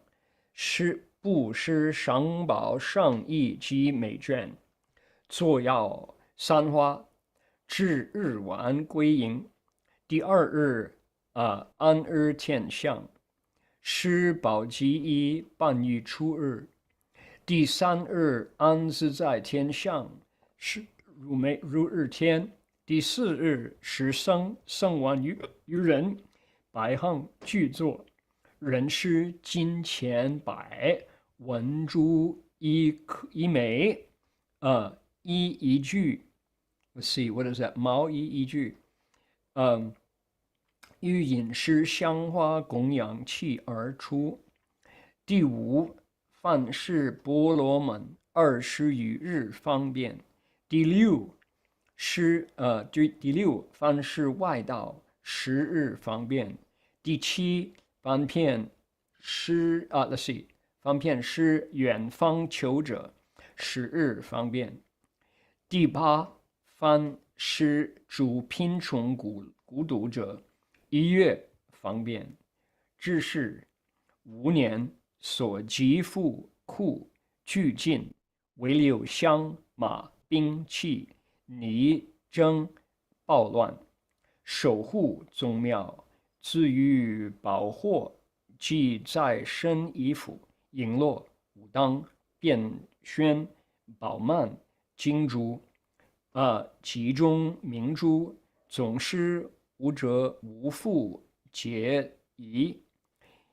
布施赏宝上衣及美眷，作药3花，至日晚归营。第二日安日天相，施宝积衣半于初日。第三日安自在天相，如日天。第四日时僧完于人，百行具作，人施金钱百，文珠一枚，一句。Let's see, what is that? 毛一句。欲饮食香花供养气而出。第五，凡是波罗门20余日方便。第六，凡是外道10日方便。第七，方便施远方求者10日方便。第八，凡是诸贫穷孤独者1月方便。至是5年所积富库俱尽，唯留香马兵器泥征暴乱，守护宗庙，至于宝货，即在身衣服、璎珞、武当、便宣、宝幔、金珠，其中明珠，总是无者无复结疑。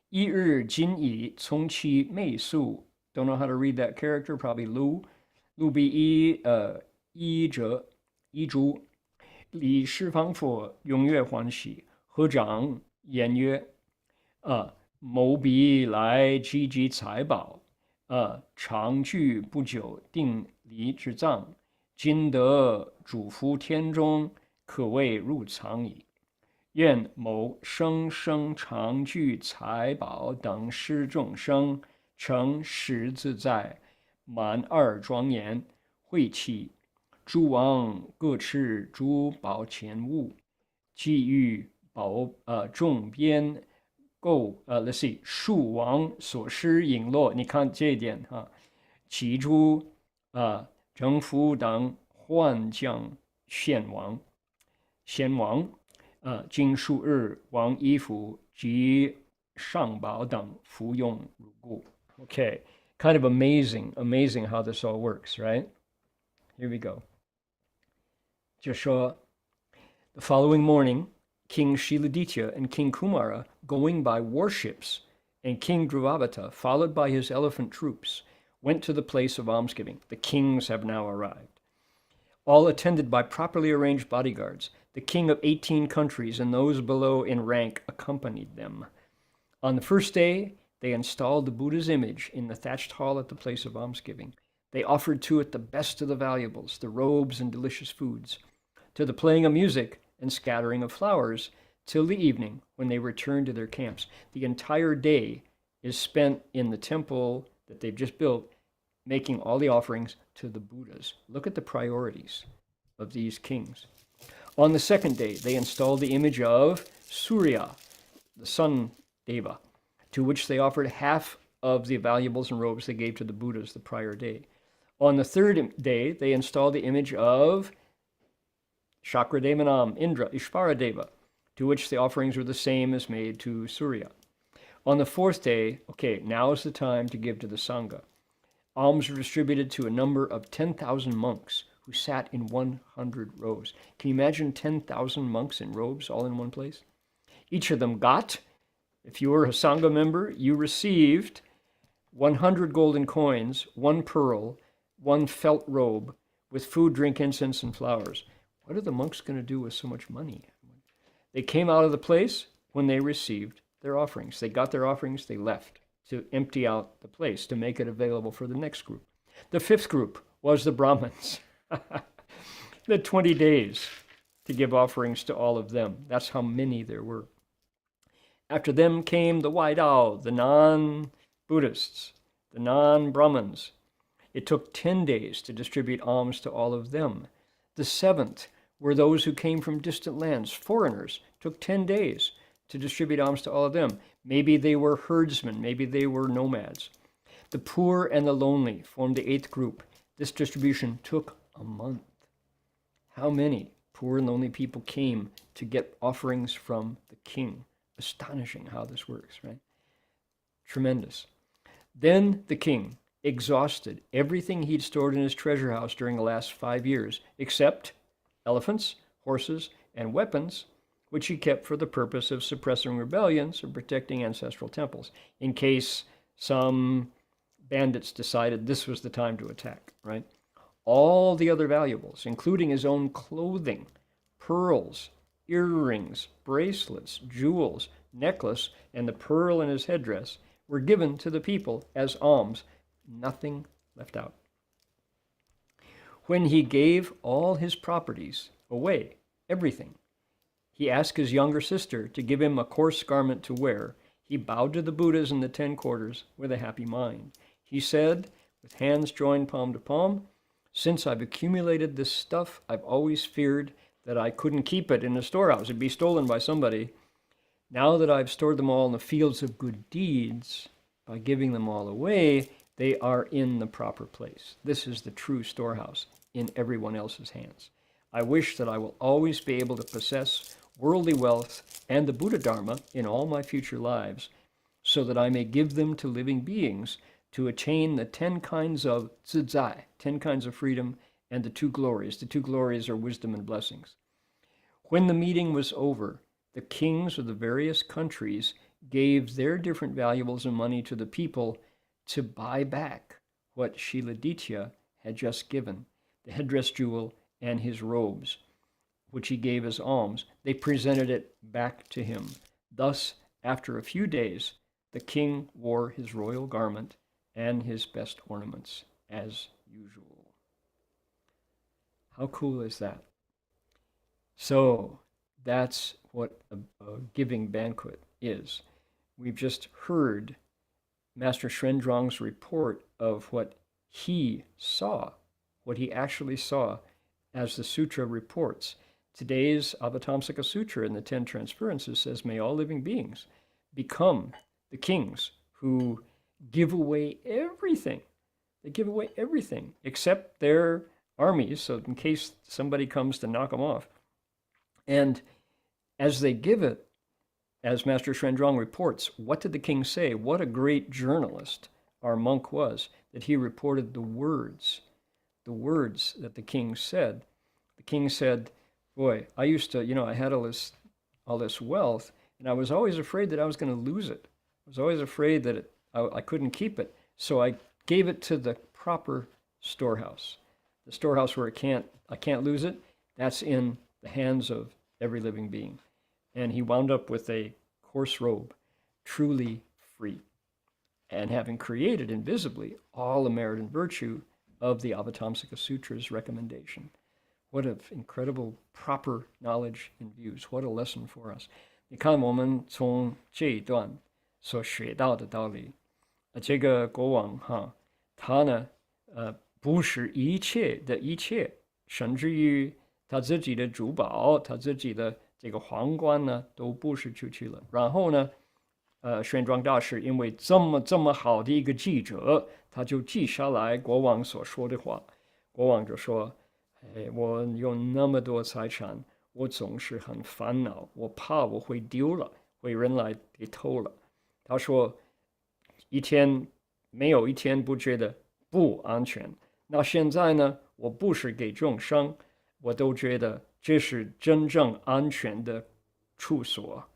一日今已从其媚宿 ，don't know how to read that character, probably 路比一珠，李释放佛踊跃欢喜，合掌言曰：某彼来积集财宝，常聚不久，定离之藏，今得主夫天中，可谓入藏矣。愿某生生常聚财宝等施众生，成实自在，满2庄严，会气诸王各持诸宝钱物，给予众边购let's see 庶王所施璎珞，你看这一点哈，其诸征服等换将先王，经数日王衣服及上宝等服用如故。Okay, kind of amazing how this all works, right? Here we go. 就说 the following morning, King Shiladitya and King Kumara, going by warships, and King Druvabata, followed by his elephant troops, went to the place of almsgiving. The kings have now arrived. All attended by properly arranged bodyguards. The king of 18 countries and those below in rank accompanied them. On the first day, they installed the Buddha's image in the thatched hall at the place of almsgiving. They offered to it the best of the valuables, the robes and delicious foods, to the playing of music and scattering of flowers, till the evening, when they returned to their camps. The entire day is spent in the temple that they've just built, making all the offerings to the Buddhas. Look at the priorities of these kings. On the second day, they installed the image of Surya, the sun deva, to which they offered half of the valuables and robes they gave to the Buddhas the prior day. On the third day, they installed the image of Shakradevanam, Indra, Ishvaradeva, to which the offerings were the same as made to Surya. On the fourth day, okay, now is the time to give to the Sangha. Alms were distributed to a number of 10,000 monks who sat in 100 rows. Can you imagine 10,000 monks in robes all in one place? Each of them got, if you were a Sangha member, you received 100 golden coins, 1 pearl, 1 felt robe with food, drink, incense, and flowers. What are the monks going to do with so much money? They came out of the place when they received their offerings. They got their offerings, they left to empty out the place, to make it available for the next group. The fifth group was the Brahmins. The 20 days to give offerings to all of them. That's how many there were. After them came the Waidao, the non-Buddhists, the non-Brahmins. It took 10 days to distribute alms to all of them. The seventh were those who came from distant lands, foreigners. It took 10 days to distribute alms to all of them. Maybe they were herdsmen, maybe they were nomads. The poor and the lonely formed the eighth group. This distribution took a month. How many poor and lonely people came to get offerings from the king? Astonishing how this works, right? Tremendous. Then the king exhausted everything he'd stored in his treasure house during the last 5 years, except elephants, horses, and weapons, which he kept for the purpose of suppressing rebellions or protecting ancestral temples, in case some bandits decided this was the time to attack, right? All the other valuables, including his own clothing, pearls, earrings, bracelets, jewels, necklace, and the pearl in his headdress, were given to the people as alms, nothing left out. When he gave all his properties away, everything, he asked his younger sister to give him a coarse garment to wear. He bowed to the Buddhas in the 10 quarters with a happy mind. He said, with hands joined palm to palm, "Since I've accumulated this stuff, I've always feared that I couldn't keep it in a storehouse. It'd be stolen by somebody. Now that I've stored them all in the fields of good deeds, by giving them all away, they are in the proper place. This is the true storehouse in everyone else's hands. I wish that I will always be able to possess worldly wealth and the Buddha Dharma in all my future lives, so that I may give them to living beings to attain the 10 kinds of zizai, 10 kinds of freedom, and the 2 glories. The 2 glories are wisdom and blessings." When the meeting was over, the kings of the various countries gave their different valuables and money to the people to buy back what Shiladitya had just given, the headdress jewel and his robes, which he gave as alms. They presented it back to him. Thus, after a few days, the king wore his royal garment and his best ornaments as usual. How cool is that? So that's what a giving banquet is. We've just heard Master Shrendrong's report of what he saw, what he actually saw as the sutra reports. Today's Avatamsaka Sutra in the Ten Transferences says, may all living beings become the kings who give away everything. They give away everything except their armies, so in case somebody comes to knock them off. And as they give it, as Master Shrendrong reports, what did the king say? What a great journalist our monk was, that he reported the words that the king said. The king said, boy, I used to, I had all this wealth, and I was always afraid that I was going to lose it. I was always afraid that I couldn't keep it. So I gave it to the proper storehouse. The storehouse where I can't lose it, that's in the hands of every living being. And he wound up with a coarse robe, truly free, and having created invisibly all the merit and virtue of the Avatamsaka Sutra's recommendation. What an incredible proper knowledge and views. What a lesson for us. 你看我们从这一段所学到的道理，这个国王他呢不是一切，甚至于他自己的珠宝，他自己的这个皇冠呢都不是出去了。然后呢玄奘大师因为这么好的一个记者，他就记下来国王所说的话。国王就说我有那么多财产，我总是很烦恼，我怕我会丢了，会人来给偷了。他说，没有一天不觉得不安全。那现在呢，我不是给众生，我都觉得这是真正安全的处所，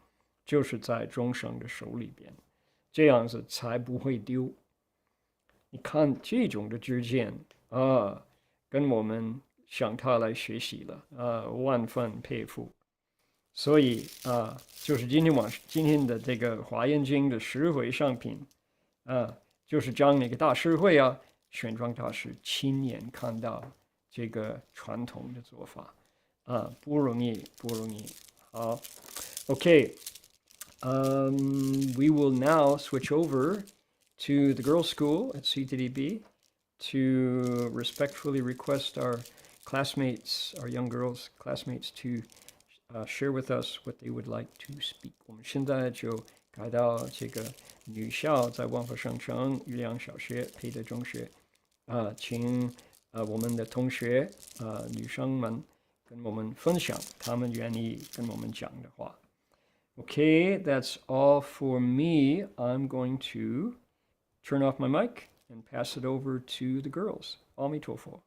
就是在众生的手里边，这样子才不会丢。你看这种的知见啊，跟我们向他来学习了万分佩服。所以就是今天的这个华严经的十回向品就是讲那个大师会玄奘大师亲眼看到这个传统的做法不容易。好 ，OK， we will now switch over to the girls' school at CTTB to respectfully request our classmates, our young girls classmates, to share with us what they would like to speak. 我们现在就改到这个女校，在万佛圣城余良小学培德中学请我们的同学女生们跟我们分享他们愿意跟我们讲的话。Okay, that's all for me. I'm going to turn off my mic and pass it over to the girls. 阿弥陀佛。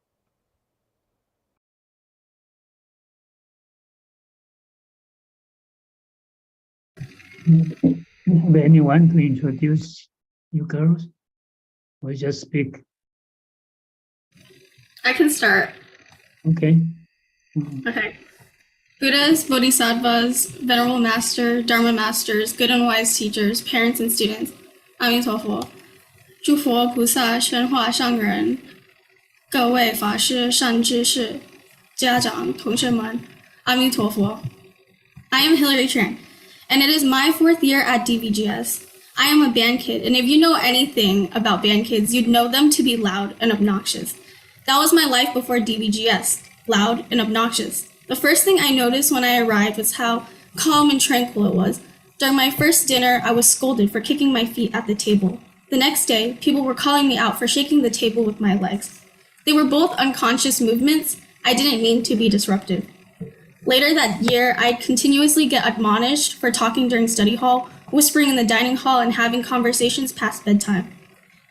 Have anyone to introduce you girls? Or just speak? I can start. Okay. Okay. Buddhas, Bodhisattvas, Venerable Master, Dharma Masters, good and wise teachers, parents and students, 阿弥陀佛。诸佛菩萨宣化上人，各位法师善知识，家长同学们，阿弥陀佛。I am Hillary Tran, and it is my 4th year at DVGS. I am a band kid, and if you know anything about band kids, you'd know them to be loud and obnoxious. That was my life before DVGS, loud and obnoxious. The first thing I noticed when I arrived was how calm and tranquil it was. During my first dinner, I was scolded for kicking my feet at the table. The next day, people were calling me out for shaking the table with my legs. They were both unconscious movements. I didn't mean to be disruptive. Later that year, I'd continuously get admonished for talking during study hall, whispering in the dining hall, and having conversations past bedtime.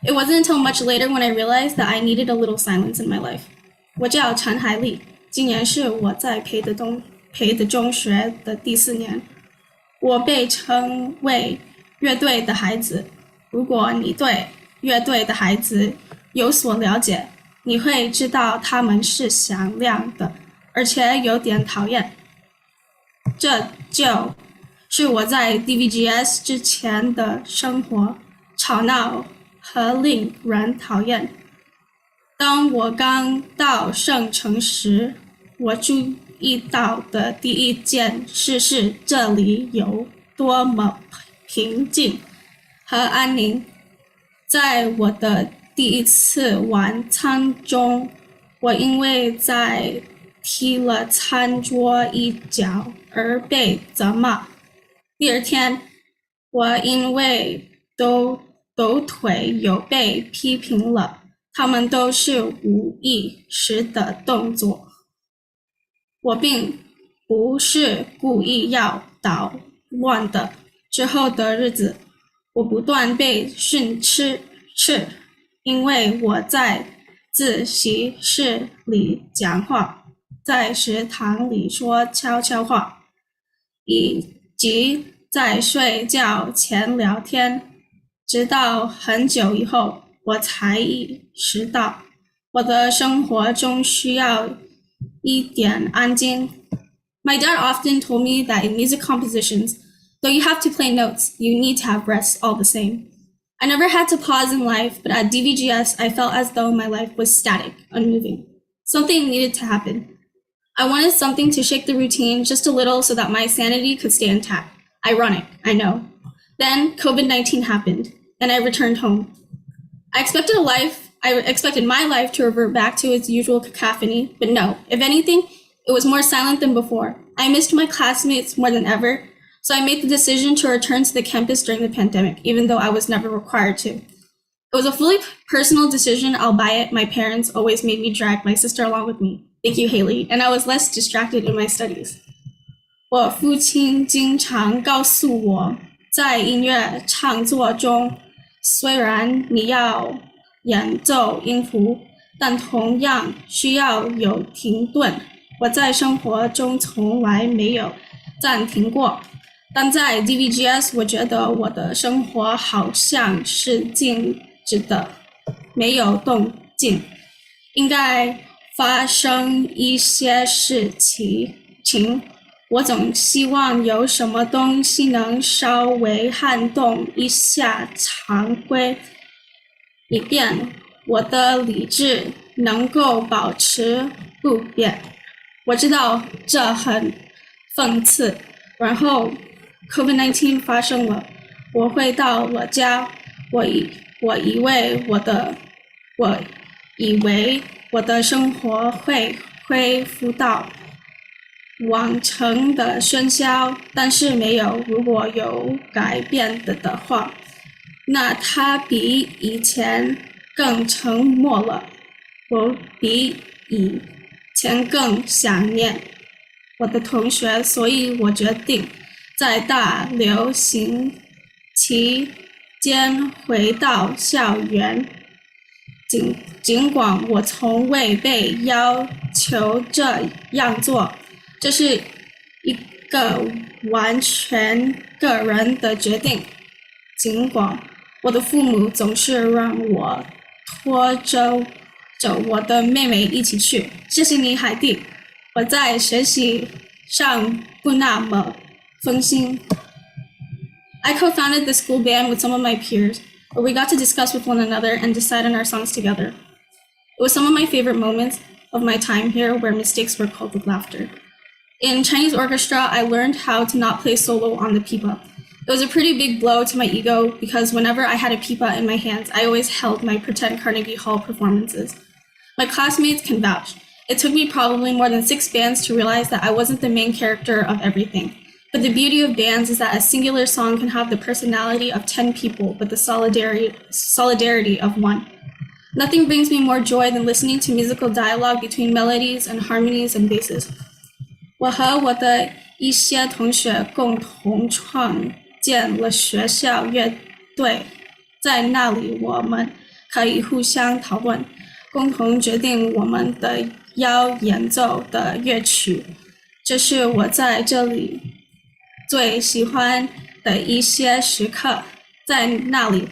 It wasn't until much later when I realized that I needed a little silence in my life. 我叫陈海丽，今年是我在培德中学的第4年。我被称为乐队的孩子。如果你对乐队的孩子有所了解，你会知道他们是响亮的，而且有点讨厌。这就是我在 DVGS 之前的生活，吵闹和令人讨厌。当我刚到圣城时，我注意到的第一件事是这里有多么平静和安宁。在我的第一次晚餐中，我因为在踢了餐桌一脚而被责骂。第二天，我因为抖腿有被批评了，他们都是无意识的动作。我并不是故意要捣乱的。之后的日子，我不断被训斥，因为我在自习室里讲话，在食堂里说悄悄话，以及在睡觉前聊天。直到很久以后，我才意识到我的生活中需要一点安静。My dad often told me that in music compositions, though you have to play notes, you need to have rest all the same. I never had to pause in life, but at DVGS, I felt as though my life was static, unmoving. Something needed to happen. I wanted something to shake the routine just a little so that my sanity could stay intact. Ironic, I know. Then COVID-19 happened, and I returned home. I expected my life to revert back to its usual cacophony, but no, if anything, it was more silent than before. I missed my classmates more than ever, so I made the decision to return to the campus during the pandemic, even though I was never required to. It was a fully personal decision, albeit my parents always made me drag my sister along with me. Thank you, Haley. And I was less distracted in my studies. 我父亲经常告诉我，在音乐创作中，虽然你要演奏音符，但同样需要有停顿。我在生活中从来没有暂停过，但在 DVGS 我觉得我的生活好像是静止的，没有动静，应该发生一些事情。我总希望有什么东西能稍微撼动一下常规，以便我的理智能够保持不变。我知道这很讽刺，然后 COVID-19 发生了，我回到了家，我以为我的生活会恢复到往常的喧嚣，但是没有。如果有改变的话，那它比以前更沉默了。我比以前更想念我的同学，所以我决定在大流行期间回到校园。尽管我从未被要求这样做，这是一个完全个人的决定。尽管我的父母总是让我拖着我的妹妹一起去。谢谢你，海蒂。我在学习上不那么分心。I co-founded the school band with some of my peers, where we got to discuss with one another and decide on our songs together. It was some of my favorite moments of my time here, where mistakes were called with laughter. In Chinese orchestra, I learned how to not play solo on the pipa. It was a pretty big blow to my ego because whenever I had a pipa in my hands, I always held my pretend Carnegie Hall performances. My classmates can vouch. It took me probably more than 6 bands to realize that I wasn't the main character of everything. But the beauty of bands is that a singular song can have the personality of 10 people, but the solidarity of 1. Nothing brings me more joy than listening to musical dialogue between melodies and harmonies and basses. 我和我的一些同学共同创建了学校乐队，在那里我们可以互相讨论，共同决定我们的要演奏的乐曲。这是我在这里最喜欢的一些时刻，在那里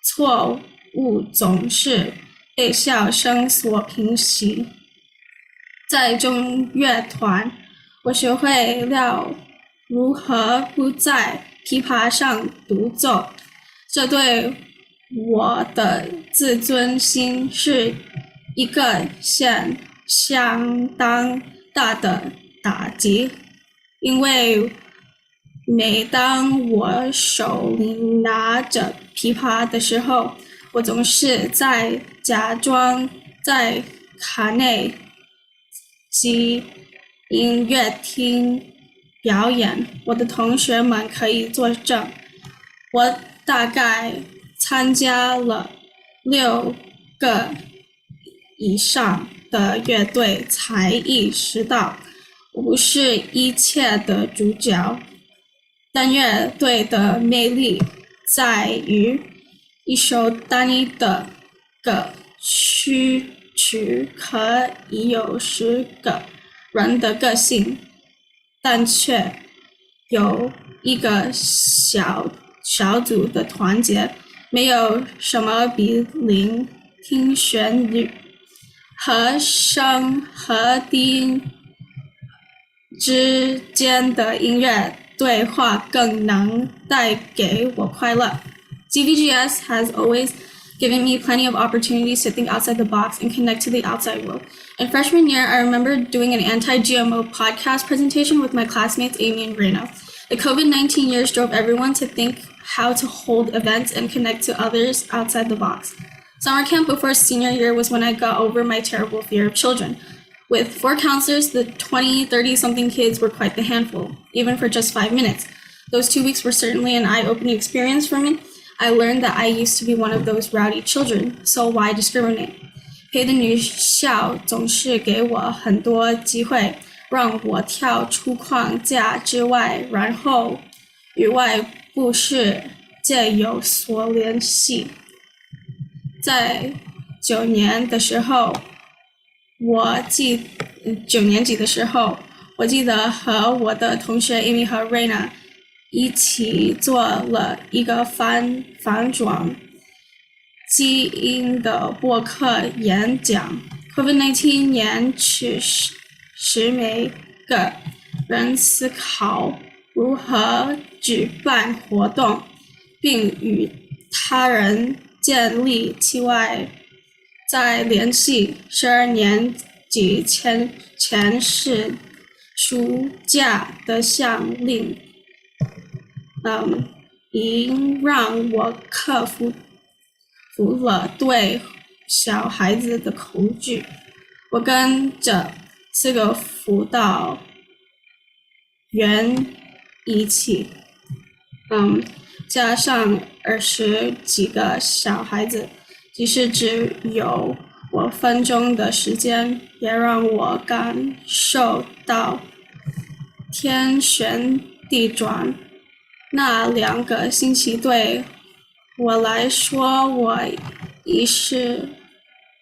错误总是被笑声所平息。在中乐团，我学会了如何不在琵琶上独奏，这对我的自尊心是一个相当大的打击，因为每当我手里拿着琵琶的时候，我总是在假装在卡内基音乐厅表演。我的同学们可以作证，我大概参加了6个以上的乐队才意识到我不是一切的主角。但乐队的魅力在于一首单一的曲可以有10个人的个性，但却有一个小组的团结。没有什么比聆听旋律、和声和低音之间的音乐对话更能带给我快乐。DVGS has always given me plenty of opportunities to think outside the box and connect to the outside world. In freshman year, I remember doing an anti-GMO podcast presentation with my classmates Amy and Reina. The COVID-19 years drove everyone to think how to hold events and connect to others outside the box. Summer camp before senior year was when I got over my terrible fear of children. With 4 counselors, the 20, 30-something kids were quite the handful, even for just 5 minutes. Those 2 weeks were certainly an eye-opening experience for me. I learned that I used to be one of those rowdy children, so why discriminate? 培的女校总是给我很多机会，让我跳出框架之外，然后与外部世界有所联系。在9年级的时候，我记得和我的同学 Amy 和 Raina 一起做了一个反转基因的播客演讲。COVID-19 延迟使每个人思考如何举办活动，并与他人建立期外再联系。12年级前是暑假的夏令营，让我克服了对小孩子的恐惧。我跟着4个辅导员一起，加上20几个小孩子，即使只有5分钟的时间，也让我感受到天旋地转。那2个星期对我来说，我已是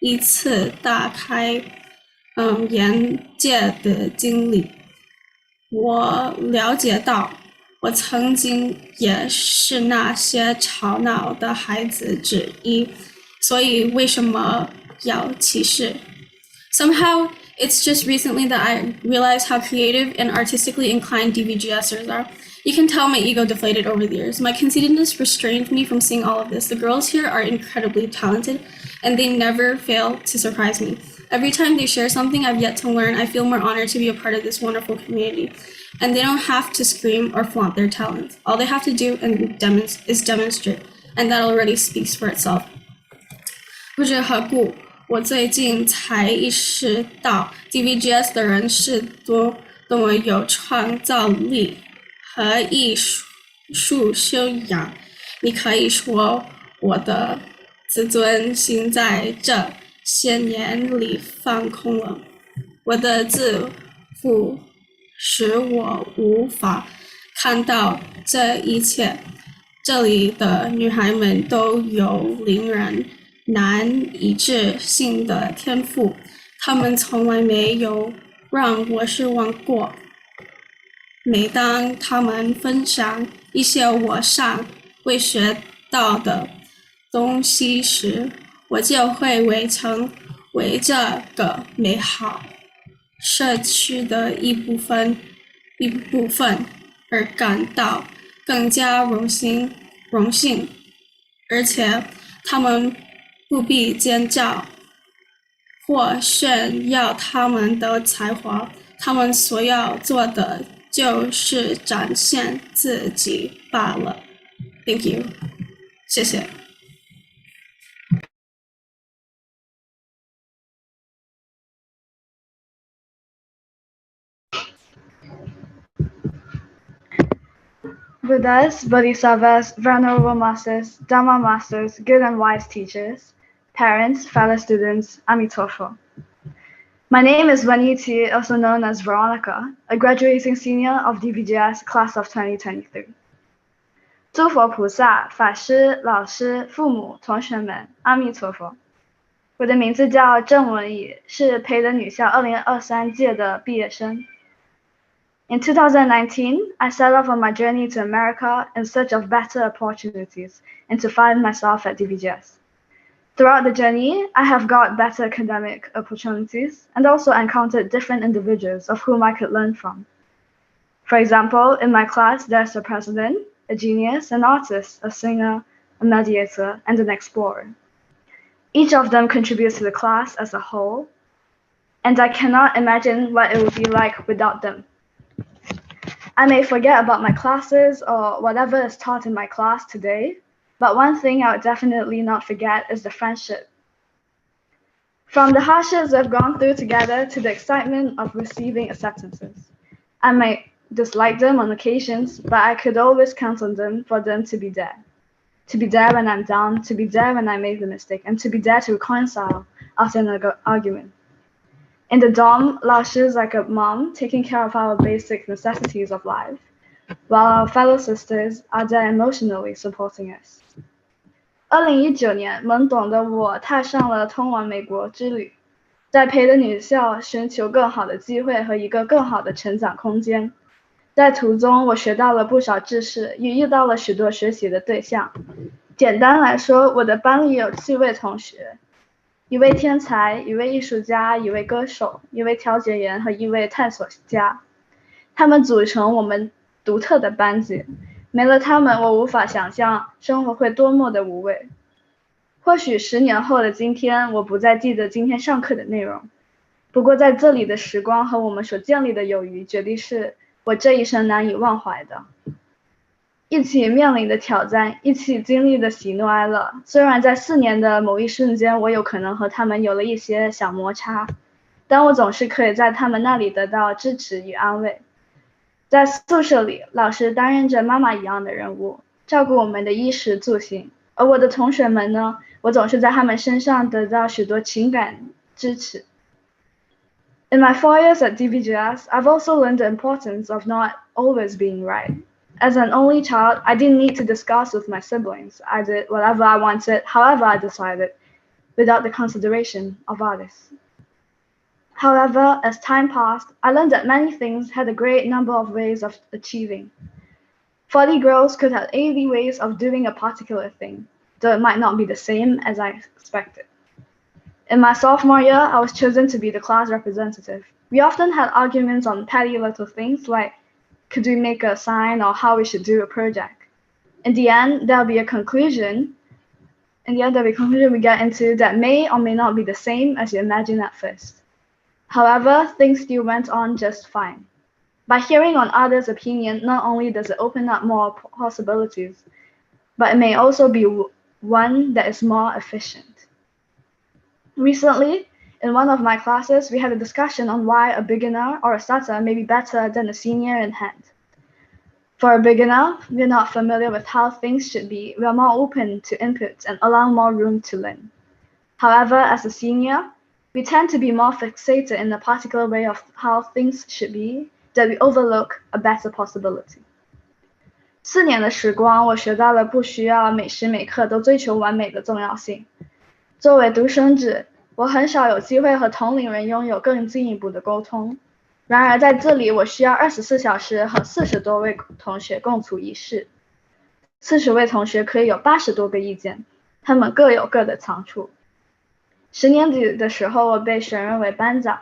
一次大开眼界的经历。我了解到，我曾经也是那些吵闹的孩子之一，所以为什么要歧视？ Somehow, it's just recently that I realized how creative and artistically inclined DVGSers are. You can tell my ego deflated over the years. My conceitedness restrained me from seeing all of this. The girls here are incredibly talented, and they never fail to surprise me. Every time they share something I've yet to learn, I feel more honored to be a part of this wonderful community. And they don't have to scream or flaunt their talent. All they have to do is demonstrate, and that already speaks for itself. 不知何故，我最近才意识到 DVGS 的人是多么有创造力和艺术修养。你可以说我的自尊心在这些年里放空了，我的自负使我无法看到这一切。这里的女孩们都有令人难以置信的天赋，她们从来没有让我失望过。每当她们分享一些我尚未学到的东西时，我就会为这个美好社区的一部分而感到更加荣幸，而且他们不必尖叫或炫耀他们的才华，他们所要做的就是展现自己罢了。Thank you， 谢谢。Buddhas, Bodhisattvas, Venerable Masters, Dhamma Masters, good and wise teachers, parents, fellow students, Amitofo. My name is Vaniti, also known as Veronica, a graduating senior of DVGS class of 2023. 诸佛菩萨、法师、老师、父母、同学们，阿弥陀佛。我的名字叫郑文怡，是培德女校2023届的毕业生。In 2019, I set off on my journey to America in search of better opportunities and to find myself at DVGS. Throughout the journey, I have got better academic opportunities and also encountered different individuals of whom I could learn from. For example, in my class, there's a president, a genius, an artist, a singer, a mediator, and an explorer. Each of them contributes to the class as a whole, and I cannot imagine what it would be like without them. I may forget about my classes or whatever is taught in my class today, but one thing I would definitely not forget is the friendship. From the hardships we've gone through together to the excitement of receiving acceptances. I might dislike them on occasions, but I could always count on them for them to be there. To be there when I'm down, to be there when I make the mistake, and to be there to reconcile after an argument. In the dorm, 老师 is like a mom taking care of our basic necessities of life, while our fellow sisters are there emotionally supporting us. 2019年，懵懂的我踏上了通往美国之旅，在培的女校寻求更好的机会和一个更好的成长空间。在途中，我学到了不少知识，也遇到了许多学习的对象。简单来说，我的班里有7位同学，一位天才，一位艺术家，一位歌手，一位调解员和一位探索家。他们组成我们独特的班级，没了他们，我无法想象生活会多么的无味。或许10年后的今天，我不再记得今天上课的内容，不过在这里的时光和我们所建立的友谊，绝对是我这一生难以忘怀的。一起面临的挑战，一起经历的喜怒哀乐，虽然在4年的某一瞬间，我有可能和他们有了一些小摩擦，但我总是可以在他们那里得到支持与安慰。在宿舍里，老师担任着妈妈一样的任务，照顾我们的衣食住行，而我的同学们呢，我总是在他们身上得到许多情感支持。In my 4 years at DBGS, I've also learned the importance of not always being right. As an only child, I didn't need to discuss with my siblings. I did whatever I wanted, however I decided, without the consideration of others. However, as time passed, I learned that many things had a great number of ways of achieving. 40 girls could have 80 ways of doing a particular thing, though it might not be the same as I expected. In my sophomore year, I was chosen to be the class representative. We often had arguments on petty little things like could we make a sign or how we should do a project. In the end, there'll be a conclusion we get into that may or may not be the same as you imagine at first. However, things still went on just fine. By hearing on others' opinion, not only does it open up more possibilities, but it may also be one that is more efficient. Recently, in one of my classes, we had a discussion on why a beginner or a starter may be better than a senior in hand. For a beginner, we're not familiar with how things should be. We are more open to input and allow more room to learn. However, as a senior, we tend to be more fixated in a particular way of how things should be that we overlook a better possibility. 4年的时光，我学到了不需要每时每刻都追求完美的重要性。作为独生子，我很少有机会和同龄人拥有更进一步的沟通。然而在这里，我需要24小时和40多位同学共处一室。40位同学可以有80多个意见，他们各有各的长处。10年级的时候，我被选任为班长，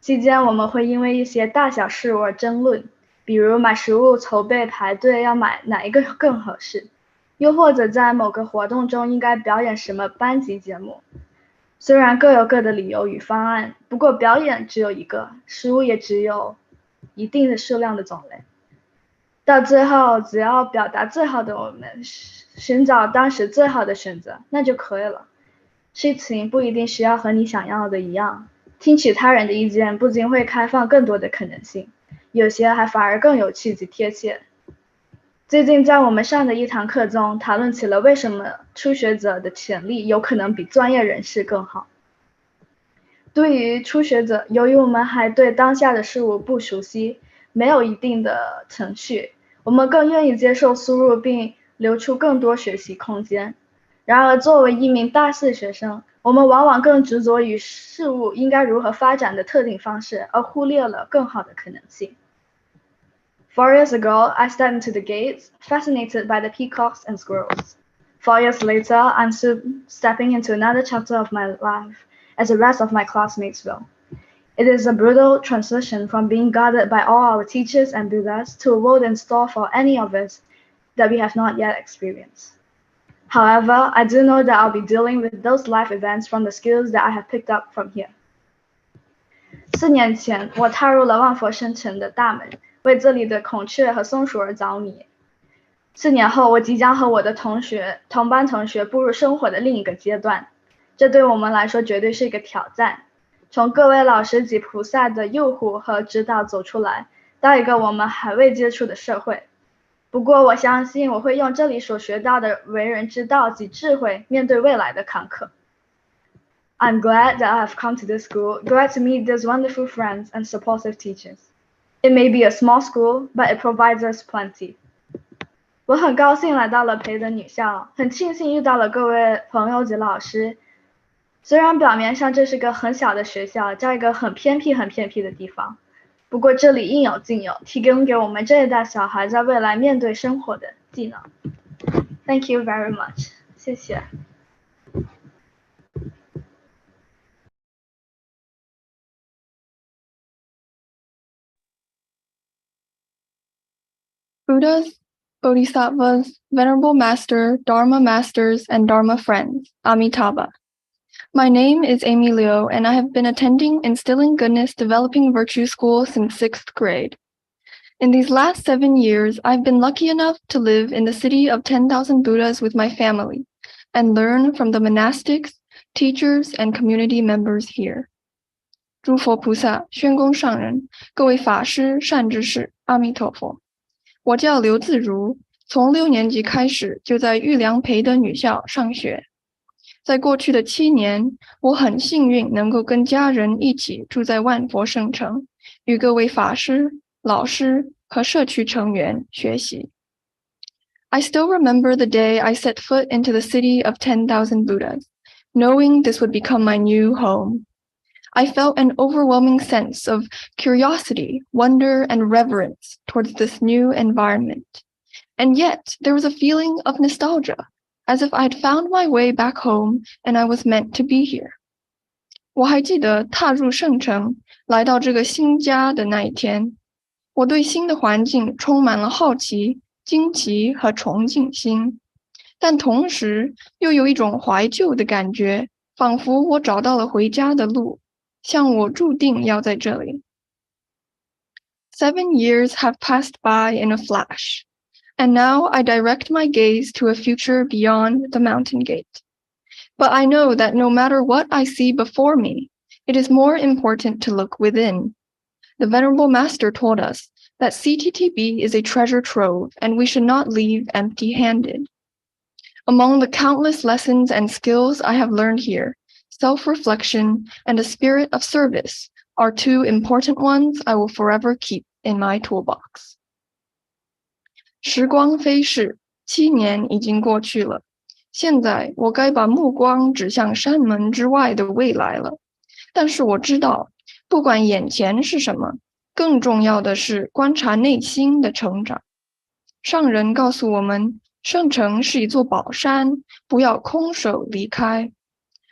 期间我们会因为一些大小事物而争论，比如买食物筹备排队要买哪一个更合适，又或者在某个活动中应该表演什么班级节目。虽然各有各的理由与方案，不过表演只有一个，食物也只有一定的数量的种类。到最后，只要表达最好的我们，寻找当时最好的选择，那就可以了。事情不一定需要和你想要的一样，听取他人的意见不仅会开放更多的可能性，有些还反而更有趣及贴切。最近在我们上的一堂课中，讨论起了为什么初学者的潜力有可能比专业人士更好。对于初学者，由于我们还对当下的事物不熟悉，没有一定的程序，我们更愿意接受输入并留出更多学习空间。然而作为一名大四学生，我们往往更执着于事物应该如何发展的特定方式，而忽略了更好的可能性。4 years ago, I stepped into the gates, fascinated by the peacocks and squirrels. 4 years later, I'm stepping into another chapter of my life, as the rest of my classmates will. It is a brutal transition from being guarded by all our teachers and Buddhas to a world in store for any of us that we have not yet experienced. However, I do know that I'll be dealing with those life events from the skills that I have picked up from here. 4年前，我踏入了万佛生城的大门，为这里的孔雀和松鼠而着迷。4年后，我即将和我的同班同学步入生活的另一个阶段，这对我们来说绝对是一个挑战。从各位老师及菩萨的诱惑和指导走出来，到一个我们还未接触的社会。不过我相信我会用这里所学到的为人之道及智慧面对未来的坎坷。I'm glad that I have come to this school, glad to meet these wonderful friends and supportive teachers. It may be a small school, but it provides us plenty. 我很高兴来到了培德女校，很庆幸遇到了各位朋友及老师。虽然表面上这是个很小的学校，在一个很偏僻的地方，不过这里应有尽有，提供给我们这一代小孩在未来面对生活的技能。Thank you very much. 谢谢。Buddhas, Bodhisattvas, Venerable Master, Dharma Masters, and Dharma Friends, Amitabha. My name is Amy Liu, and I have been attending Instilling Goodness Developing Virtue School since 6th grade. In these last 7 years, I've been lucky enough to live in the city of 10,000 Buddhas with my family and learn from the monastics, teachers, and community members here. 诸佛菩萨、宣公上人、各位法师、善知识，阿弥陀佛。我叫刘自如，从6年级开始就在玉良培德女校上学。在过去的7年，我很幸运能够跟家人一起住在万佛圣城，与各位法师、老师和社区成员学习。I still remember the day I set foot into the city of 10,000 Buddhas, knowing this would become my new home. I felt an overwhelming sense of curiosity, wonder, and reverence towards this new environment. And yet, there was a feeling of nostalgia, as if I had found my way back home and I was meant to be here. 我还记得踏入圣城，来到这个新家的那一天，我对新的环境充满了好奇、惊奇和崇敬心，但同时又有一种怀旧的感觉，仿佛我找到了回家的路。像我注定要在这里。7 years have passed by in a flash, and now I direct my gaze to a future beyond the mountain gate. But I know that no matter what I see before me, it is more important to look within. The Venerable Master told us that CTTB is a treasure trove, and we should not leave empty-handed. Among the countless lessons and skills I have learned here, self-reflection and a spirit of service are 2 important ones I will forever keep in my toolbox. 时光飞逝，7年已经过去了，现在我该把目光指向山门之外的未来了。但是我知道，不管眼前是什么，更重要的是观察内心的成长。上人告诉我们，圣城是一座宝山，不要空手离开。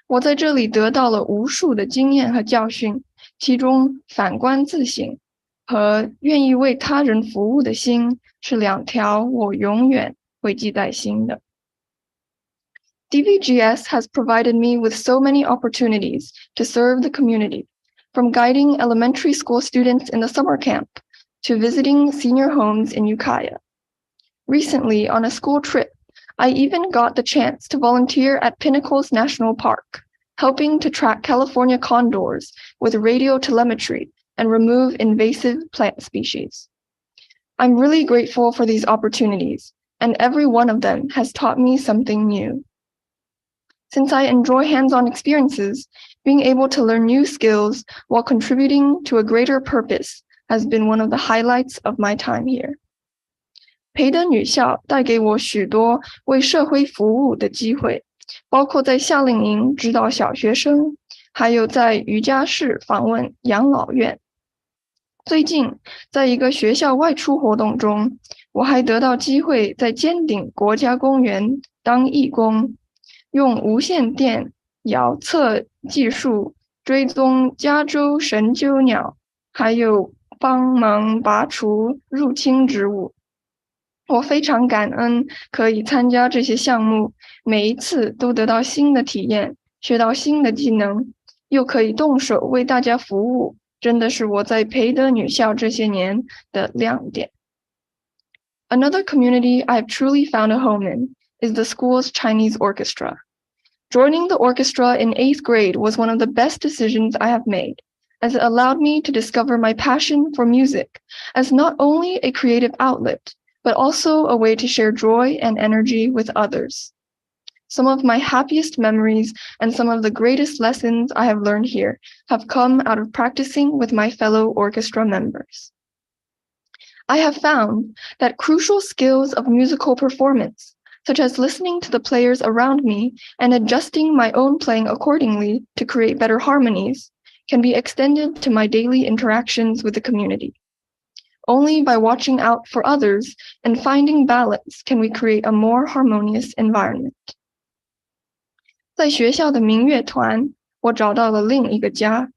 我在这里得到了无数的经验和教训，其中反观自省和愿意为他人服务的心是2条我永远会记在心的。DVGS has provided me with so many opportunities to serve the community, from guiding elementary school students in the summer camp to visiting senior homes in Ukiah. Recently, on a school trip, I even got the chance to volunteer at Pinnacles National Park, helping to track California condors with radio telemetry and remove invasive plant species. I'm really grateful for these opportunities, and every one of them has taught me something new. Since I enjoy hands-on experiences, being able to learn new skills while contributing to a greater purpose has been one of the highlights of my time here. 培德女校带给我许多为社会服务的机会，包括在夏令营指导小学生，还有在瑜伽室访问养老院。最近，在一个学校外出活动中，我还得到机会在尖顶国家公园当义工，用无线电遥测技术追踪加州神鸠鸟，还有帮忙拔除入侵植物。我非常感恩可以参加这些项目，每一次都得到新的体验，学到新的技能，又可以动手为大家服务，真的是我在培德女校这些年的亮点。Another community I've truly found a home in is the school's Chinese orchestra. Joining the orchestra in 8th grade was one of the best decisions I have made, as it allowed me to discover my passion for music as not only a creative outlet, but also a way to share joy and energy with others. Some of my happiest memories and some of the greatest lessons I have learned here have come out of practicing with my fellow orchestra members. I have found that crucial skills of musical performance, such as listening to the players around me and adjusting my own playing accordingly to create better harmonies, can be extended to my daily interactions with the community. Only by watching out for others and finding balance can we create a more harmonious environment. 在学校的民乐团，我找到了另一个家。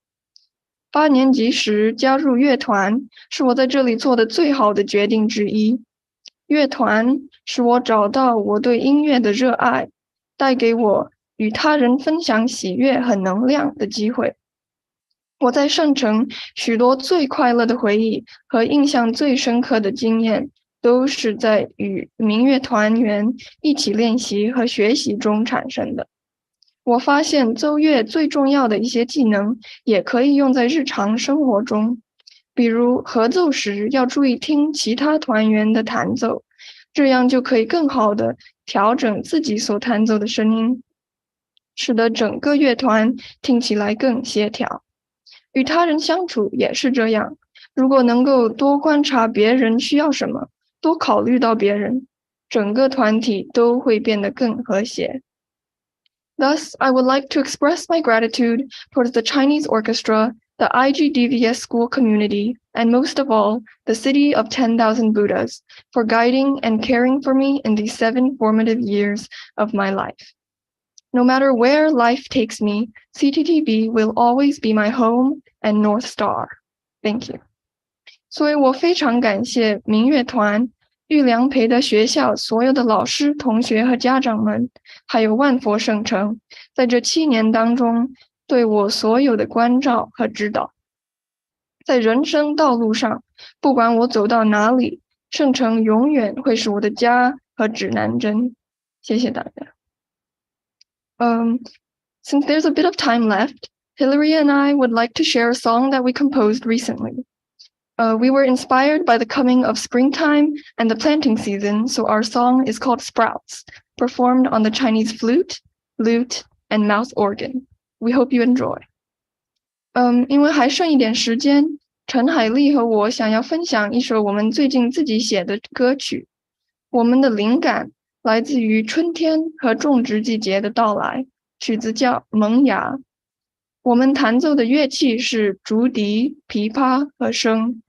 8年级时加入乐团，是我在这里做的最好的决定之一。乐团使我找到我对音乐的热爱，带给我与他人分享喜悦和能量的机会。我在圣城许多最快乐的回忆和印象最深刻的经验，都是在与民乐团员一起练习和学习中产生的。我发现奏乐最重要的一些技能也可以用在日常生活中，比如合奏时要注意听其他团员的弹奏，这样就可以更好地调整自己所弹奏的声音，使得整个乐团听起来更协调。与他人相处也是这样，如果能够多观察别人需要什么，多考虑到别人，整个团体都会变得更和谐。Thus, I would like to express my gratitude towards the Chinese orchestra, the IGDVS school community, and most of all, the city of 10,000 Buddhas, for guiding and caring for me in these 7 formative years of my life. No matter where life takes me, CTTB will always be my home and North Star. Thank you. 所以我非常感谢民乐团、玉良培的学校所有的老师、同学和家长们，还有万佛圣城，在这7年当中对我所有的关照和指导。在人生道路上，不管我走到哪里，圣城永远会是我的家和指南针。谢谢大家。Since there's a bit of time left, Hillary and I would like to share a song that we composed recently. We were inspired by the coming of springtime and the planting season, so our song is called Sprouts, performed on the Chinese flute, lute, and mouth organ. We hope you enjoy. 因为还剩一点时间，陈海丽和我想要分享一首我们最近自己写的歌曲。我们的灵感来自于春天和种植季节的到来，曲子叫《萌芽》。我们弹奏的乐器是竹笛、琵琶和笙。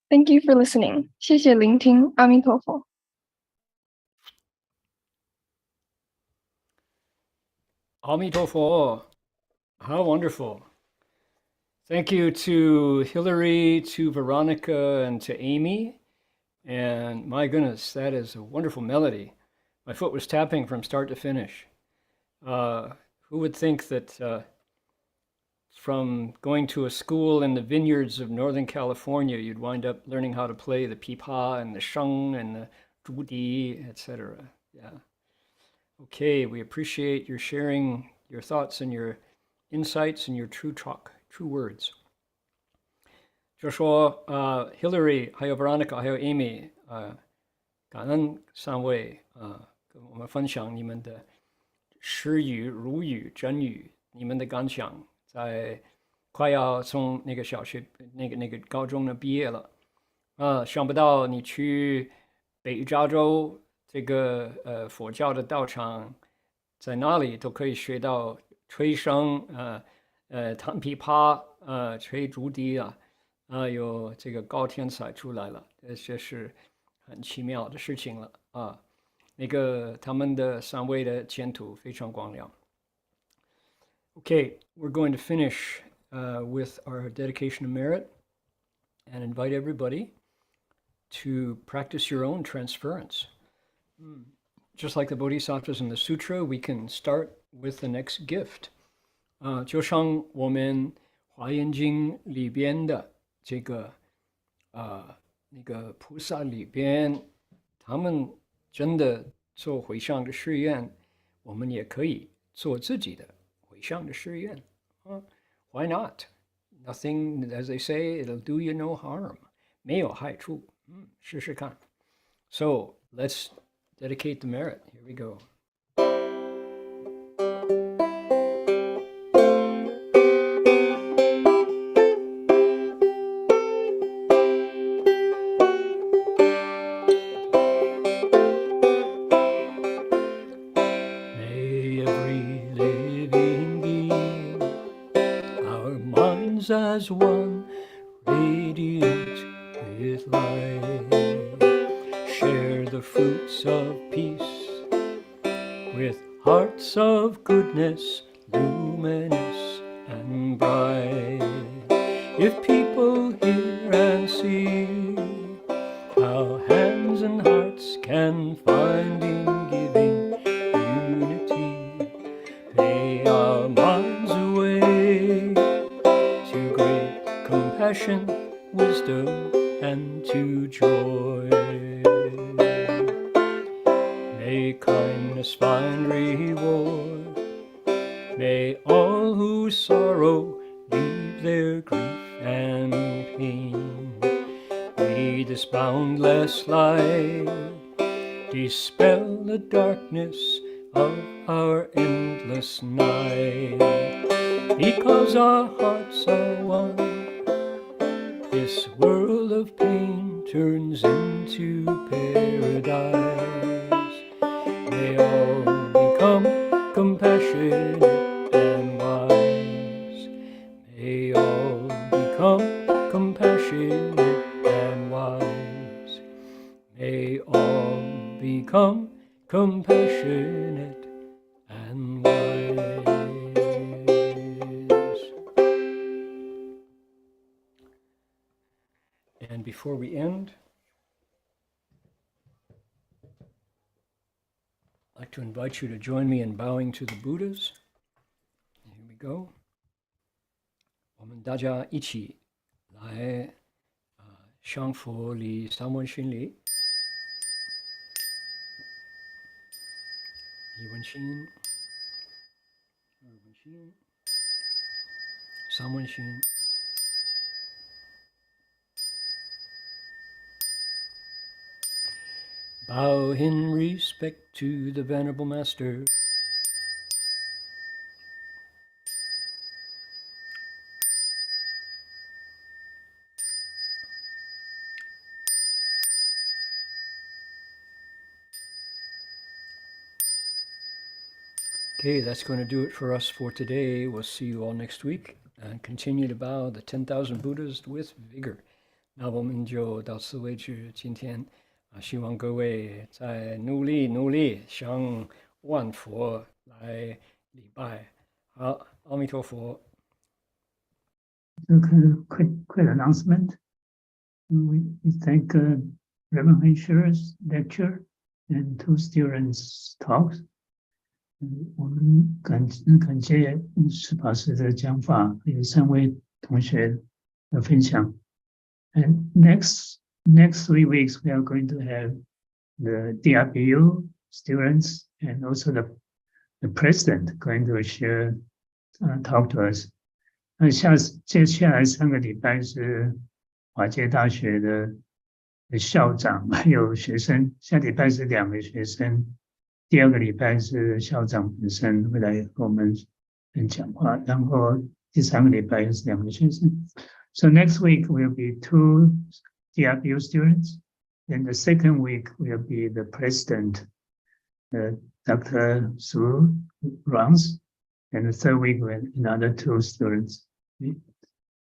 Thank you for listening. 谢谢聆听，阿弥陀佛。阿弥陀佛. How wonderful. Thank you to Hillary, to Veronica, and to Amy. And my goodness, that is a wonderful melody. My foot was tapping from start to finish. Who would think that from going to a school in the vineyards of Northern California, you'd wind up learning how to play the pipa and the sheng and the zhudi, etc. Yeah. Okay, we appreciate your sharing your thoughts and your insights and your true talk, true words. 就说Hillary 还有 Veronica 还有 Amy 感恩三位跟我们分享你们的诗语、儒语、真语，你们的感想，在快要从那个小学那个高中呢毕业了想不到你去北加州这个佛教的道场，在那里都可以学到吹笙弹琵琶吹竹笛有这个高天才出来了，这是很奇妙的事情了那个他们的三位的前途非常光亮。Okay, we're going to finish with our dedication of merit and invite everybody to practice your own transference. Just like the Bodhisattvas in the Sutra, we can start with the next gift. 就像我们华严经里边的这个那个菩萨里边，他们真的做回向的誓愿，我们也可以做自己的回向的誓愿Why not? Nothing, as they say, it'll do you no harm. 没有害处试试看。So let's dedicate the merit. Here we go. May every living being, our minds as one, radiant with light, share the fruits of peace with hearts of goodness, luminous and bright. If people hear and see how hands and hearts can find in giving unity, may our minds awake to great compassion, wisdom, and to joy. May kindness find reward. May all who sorrow leave their grief and pain. May this boundless light dispel the darkness of our endless night. Because our hearts are one, this world of pain turns into paradise. May all become compassionate and wise. May all become compassionate and wise. May all become compassionate and wise. And before we end, I'd like to invite you to join me in bowing to the Buddhas. Here we go. 我们大家一起来向佛礼三问心礼。一问心，二问心，三问心。Bow in respect to the Venerable Master. Okay, that's going to do it for us for today. We'll see you all next week and continue to bow the 10,000 Buddhas with vigor. 那我们就到此为止。今天希望各位再努力向万佛来礼拜。好，阿弥陀佛。Quick announcement. We thank Reverend Heng Sure's lecture and 2 students' talks. 我们感谢释法师的讲法，还有3位同学的分享。And next 3 weeks, we are going to have the DRBU students and also the president going to share talk to us. 那接下来3个礼拜是华界大学的校长还有学生，下礼拜是2个学生，第2个礼拜是校长本身会来和我们讲话，然后第3个礼拜又是2个学生。So next week will be 2 DRBU students, and the second week will be the president, Dr. Su runs, and the third week will be another 2 students.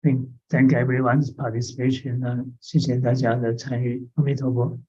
Thank everyone's participation. 谢谢大家的参与。阿弥陀佛。